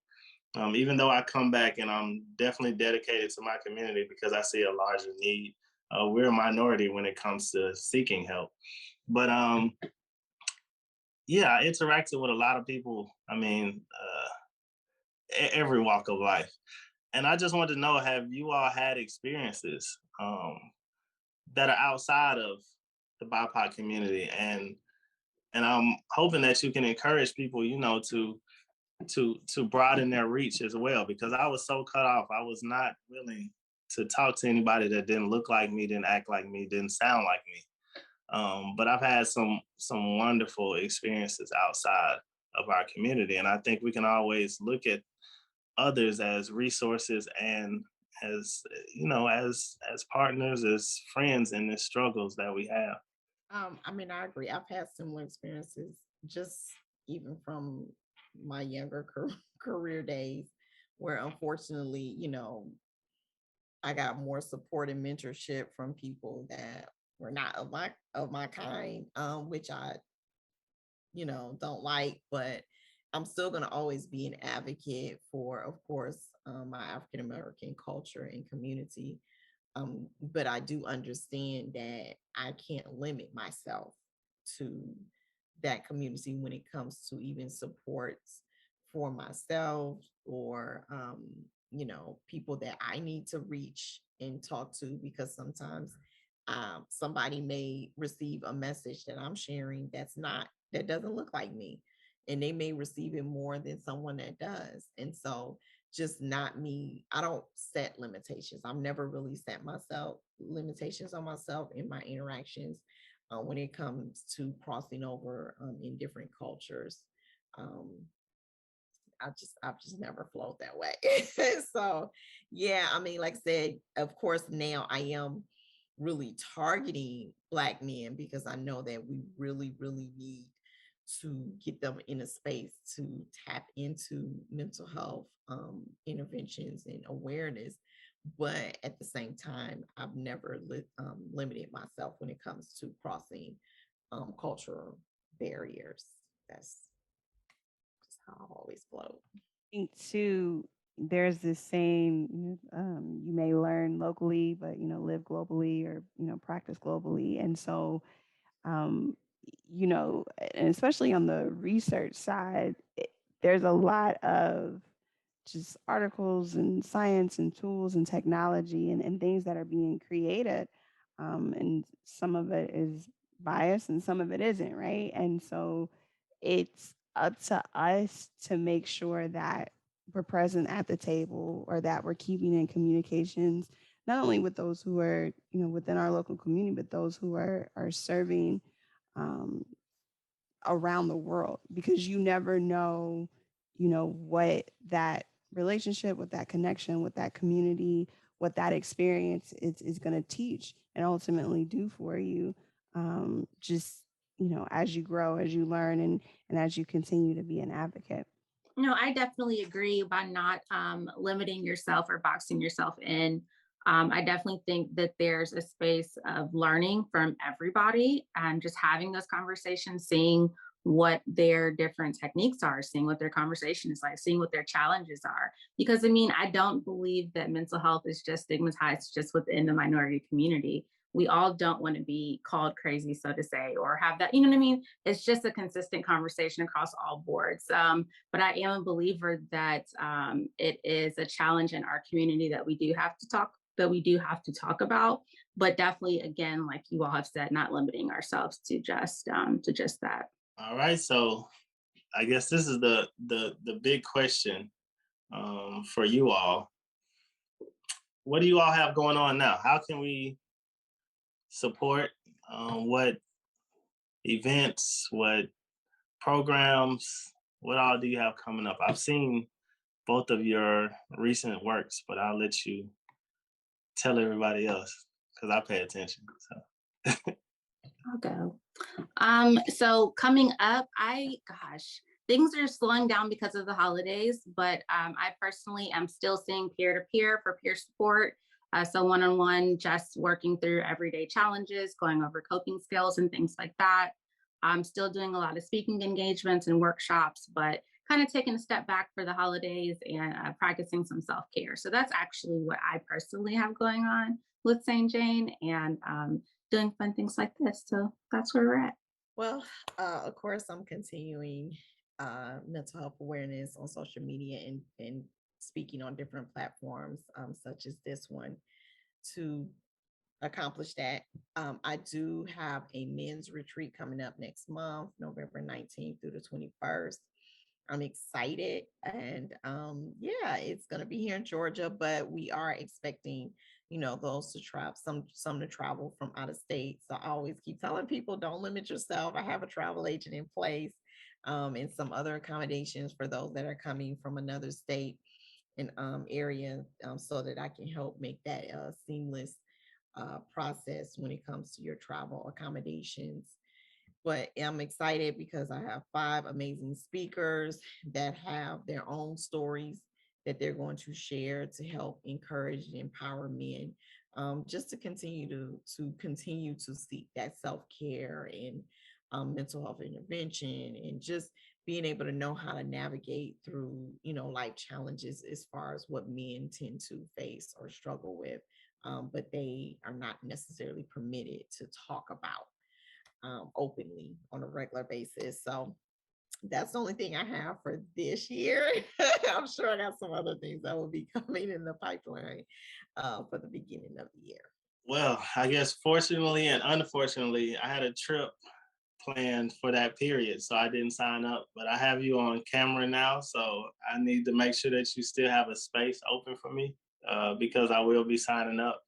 Even though I come back and I'm definitely dedicated to my community because I see a larger need, we're a minority when it comes to seeking help. But yeah, I interacted with a lot of people. I mean, every walk of life. And I just wanted to know, have you all had experiences that are outside of the BIPOC community? And I'm hoping that you can encourage people, to broaden their reach as well, because I was so cut off. I was not willing to talk to anybody that didn't look like me, didn't act like me, didn't sound like me. But I've had some wonderful experiences outside of our community, and I think we can always look at others as resources and as as partners, as friends in the struggles that we have. I agree. I've had similar experiences, just even from my younger career days, where unfortunately, I got more support and mentorship from people that were not of my kind, which I, don't like, but I'm still going to always be an advocate for, of course, my African American culture and community. But I do understand that I can't limit myself to that community when it comes to even supports for myself or, people that I need to reach and talk to, because sometimes somebody may receive a message that I'm sharing that doesn't look like me, and they may receive it more than someone that does. And so just not me. I don't set limitations. I've never really set myself limitations on myself in my interactions when it comes to crossing over in different cultures. Um, I've just never flowed that way. So yeah, I mean, like I said, of course now I am really targeting Black men, because I know that we really, really need to get them in a space to tap into mental health interventions and awareness. But at the same time, I've never limited myself when it comes to crossing cultural barriers. That's just how I always flow. I think too, there's this saying, you may learn locally, but live globally, or practice globally. And so, um, and especially on the research side, there's a lot of just articles and science and tools and technology and things that are being created. And some of it is biased and some of it isn't, right? And so it's up to us to make sure that we're present at the table, or that we're keeping in communications, not only with those who are, within our local community, but those who are serving um, around the world, because you never know, what that relationship, with that connection, with that community, what that experience is going to teach and ultimately do for you. Just, as you grow, as you learn, and as you continue to be an advocate. No, I definitely agree by not limiting yourself or boxing yourself in. I definitely think that there's a space of learning from everybody and just having those conversations, seeing what their different techniques are, seeing what their conversation is like, seeing what their challenges are. Because I mean, I don't believe that mental health is just stigmatized just within the minority community. We all don't want to be called crazy, so to say, or have that, you know what I mean? It's just a consistent conversation across all boards. But I am a believer that it is a challenge in our community that we do have to talk about, but definitely, again, like you all have said, not limiting ourselves to just that. All right, so I guess this is the big question for you all. What do you all have going on now? How can we support? What events, what programs, what all do you have coming up? I've seen both of your recent works, but I'll let you tell everybody else because I pay attention. So I'll go. So coming up, things are slowing down because of the holidays, but I personally am still seeing peer-to-peer for peer support. So one-on-one, just working through everyday challenges, going over coping skills and things like that. I'm still doing a lot of speaking engagements and workshops, but kind of taking a step back for the holidays and practicing some self-care. So that's actually what I personally have going on with St. Jane, and doing fun things like this. So that's where we're at. Well, of course, I'm continuing mental health awareness on social media and speaking on different platforms, such as this one, to accomplish that. I do have a men's retreat coming up next month, November 19th through the 21st. I'm excited, and yeah, it's going to be here in Georgia, but we are expecting, those to travel, some to travel from out of state. So I always keep telling people, don't limit yourself. I have a travel agent in place, and some other accommodations for those that are coming from another state and area, so that I can help make that a seamless process when it comes to your travel accommodations. But I'm excited because I have 5 amazing speakers that have their own stories that they're going to share to help encourage and empower men, just to continue to seek that self-care and mental health intervention, and just being able to know how to navigate through, life challenges as far as what men tend to face or struggle with, but they are not necessarily permitted to talk about openly on a regular basis. So that's the only thing I have for this year. I'm sure I got some other things that will be coming in the pipeline for the beginning of the year. well, I guess fortunately and unfortunately, I had a trip planned for that period, so I didn't sign up. But I have you on camera now, so I need to make sure that you still have a space open for me, because I will be signing up.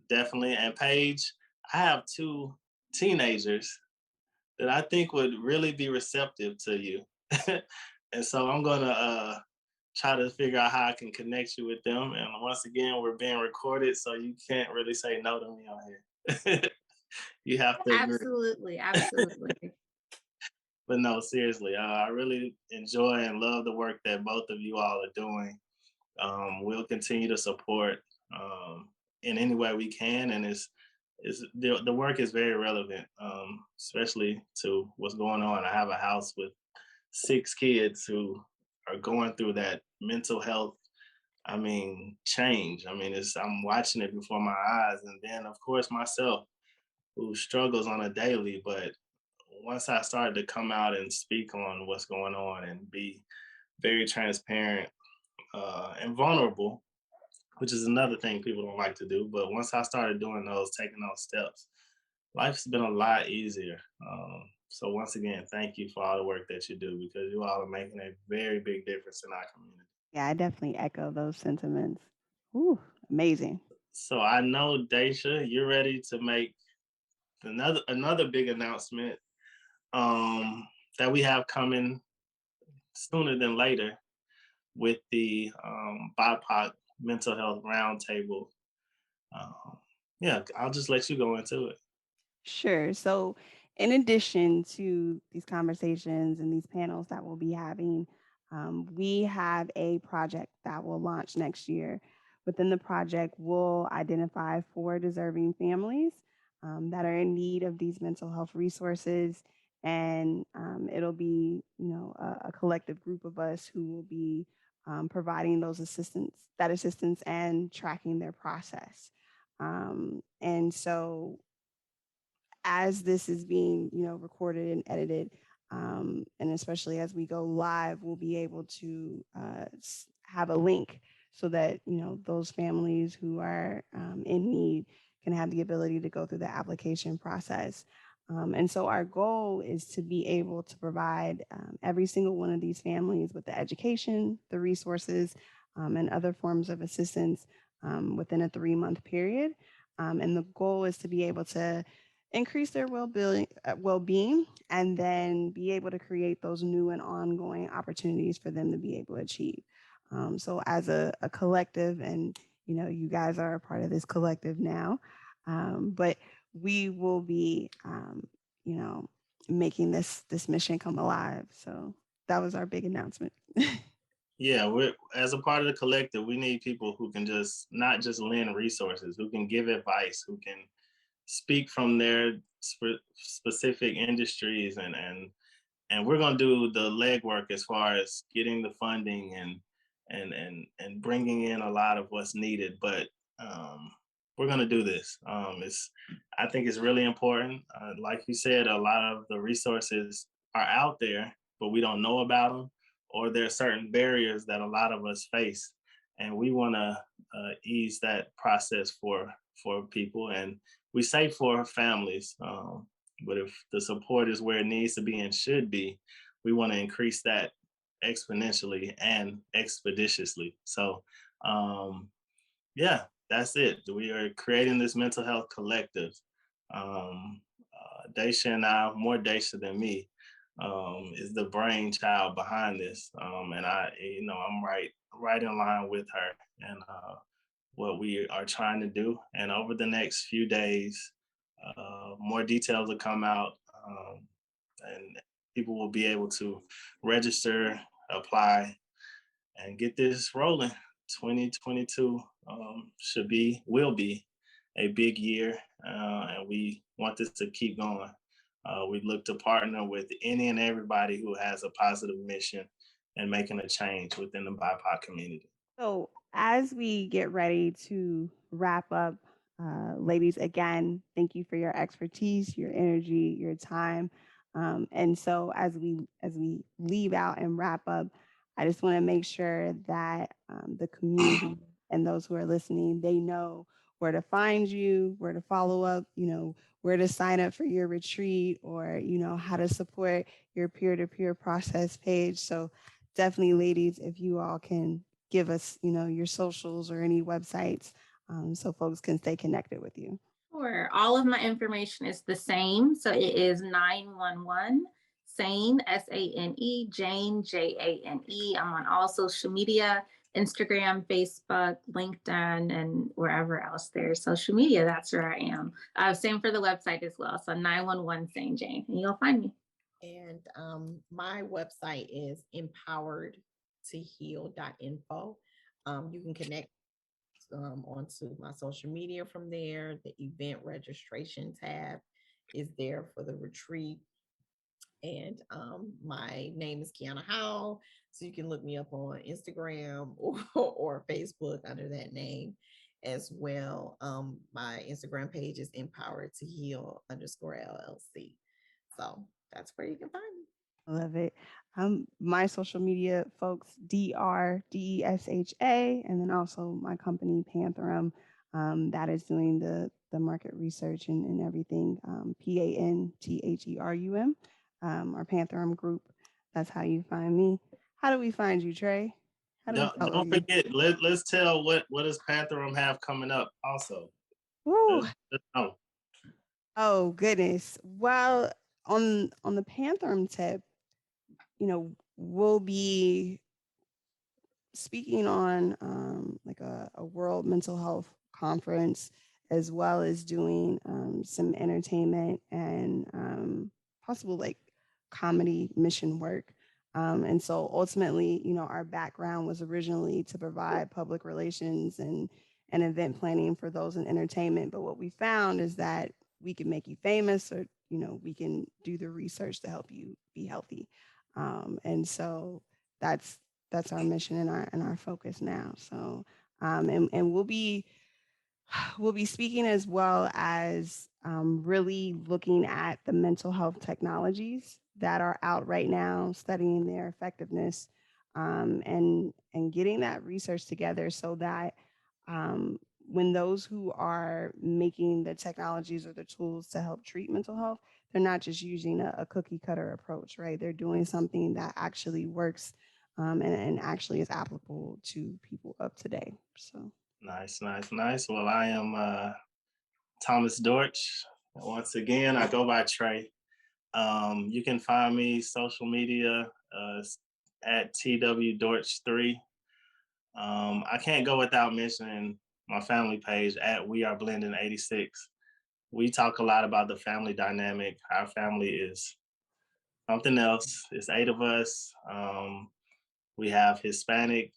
Definitely. And Paige, I have 2 teenagers that I think would really be receptive to you. And so I'm gonna try to figure out how I can connect you with them. And once again, we're being recorded, so you can't really say no to me on here. You have to agree. Absolutely, absolutely. But no, seriously, I really enjoy and love the work that both of you all are doing. We'll continue to support in any way we can, and the work is very relevant, especially to what's going on. I have a house with 6 kids who are going through that mental health. I mean, change. I mean, I'm watching it before my eyes, and then of course myself, who struggles on a daily. But once I started to come out and speak on what's going on and be very transparent and vulnerable, which is another thing people don't like to do. But once I started doing those, taking those steps, life's been a lot easier. So once again, thank you for all the work that you do, because you all are making a very big difference in our community. Yeah, I definitely echo those sentiments. Ooh, amazing. So I know, Daisha, you're ready to make another big announcement that we have coming sooner than later with the BIPOC Mental Health Roundtable. Yeah, I'll just let you go into it. Sure. So, in addition to these conversations and these panels that we'll be having, we have a project that will launch next year. Within the project, we'll identify 4 deserving families that are in need of these mental health resources, and it'll be, a collective group of us who will be providing that assistance, and tracking their process. And so as this is being, recorded and edited, and especially as we go live, we'll be able to have a link so that, those families who are in need can have the ability to go through the application process. And so our goal is to be able to provide every single one of these families with the education, the resources, and other forms of assistance within a 3-month period. And the goal is to be able to increase their well-being, and then be able to create those new and ongoing opportunities for them to be able to achieve. So as a collective, and you guys are a part of this collective now, but we will be, making this mission come alive. So that was our big announcement. Yeah, as a part of the collective, we need people who can not just lend resources, who can give advice, who can speak from their specific industries, and we're going to do the legwork as far as getting the funding and bringing in a lot of what's needed. But we're going to do this. I think it's really important. Like you said, a lot of the resources are out there, but we don't know about them, or there are certain barriers that a lot of us face, and we want to ease that process for people. And we say for families, but if the support is where it needs to be and should be, we want to increase that exponentially and expeditiously. So yeah, that's it. We are creating this mental health collective. Daisha and I, more Daisha than me, is the brainchild behind this. And I'm right in line with her and what we are trying to do. And over the next few days, more details will come out, and people will be able to register, apply, and get this rolling. 2022 will be a big year, and we want this to keep going. We look to partner with any and everybody who has a positive mission and making a change within the BIPOC community. So, as we get ready to wrap up, ladies, again, thank you for your expertise, your energy, your time. And so, as we leave out and wrap up, I just want to make sure that the community and those who are listening, they know where to find you, where to follow up, where to sign up for your retreat, or how to support your peer-to-peer process page. So, definitely, ladies, if you all can give us, your socials or any websites, so folks can stay connected with you. Sure. All of my information is the same. So it is 911 SANE, SANE, Jane, JANE. I'm on all social media, Instagram, Facebook, LinkedIn, and wherever else there's social media. That's where I am. Same for the website as well. So 911 St. Jane, and you'll find me. And my website is empoweredtoheal.info. You can connect onto my social media from there. The event registration tab is there for the retreat. And my name is QIANA HOWELL. So you can look me up on Instagram or Facebook under that name as well. My Instagram page is empoweredtoheal_LLC. So that's where you can find me. I love it. My social media folks, DRDESHA, and then also my company Pantherum, that is doing the market research and everything. PANTHERUM, our Pantherum group. That's how you find me. How do we find you, Trey? How do we follow Don't you? forget. Let's tell what does Pantherum have coming up also. Woo. Let's know. Oh goodness. Well, on the Pantherum tip, we'll be speaking on like a world mental health conference, as well as doing some entertainment and possible like comedy mission work. And so ultimately, our background was originally to provide public relations and event planning for those in entertainment. But what we found is that we can make you famous, or we can do the research to help you be healthy. And so that's our mission and our focus now. So and we'll be speaking, as well as really looking at the mental health technologies that are out right now, studying their effectiveness, and getting that research together so that when those who are making the technologies or the tools to help treat mental health, they're not just using a cookie cutter approach, right? They're doing something that actually works, and actually is applicable to people of today. So Nice. Well, I am Thomas DORTCH. Once again, I go by TREY. You can find me social media at TWDORTCH3. I can't go without mentioning my family page at We Are Blending 86. We talk a lot about the family dynamic. Our family is something else. It's 8 of us. We have Hispanic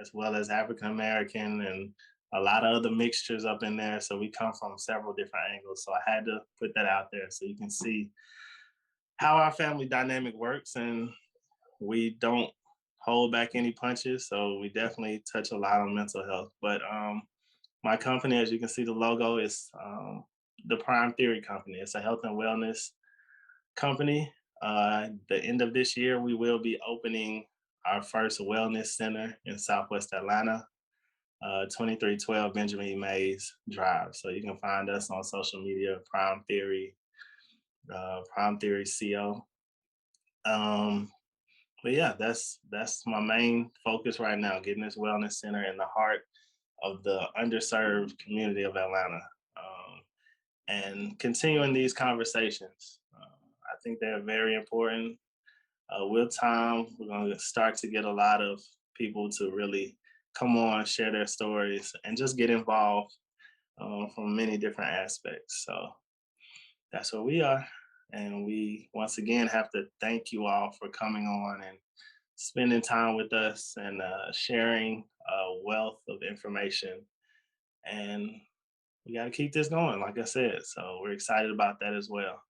as well as African American and a lot of other mixtures up in there. So we come from several different angles. So I had to put that out there so you can see how our family dynamic works, and we don't hold back any punches. So we definitely touch a lot on mental health. But my company, as you can see, the logo is the Prime Theory Company. It's a health and wellness company. The end of this year, we will be opening our first wellness center in Southwest Atlanta, 2312 Benjamin E. Mays Drive. So you can find us on social media, Prime Theory CO. But yeah, that's my main focus right now, getting this wellness center in the heart of the underserved community of Atlanta, and continuing these conversations. I think they're very important. With time, we're going to start to get a lot of people to really come on, share their stories, and just get involved from many different aspects. So that's where we are. And we, once again, have to thank you all for coming on and spending time with us and sharing a wealth of information. And we got to keep this going, like I said. So we're excited about that as well.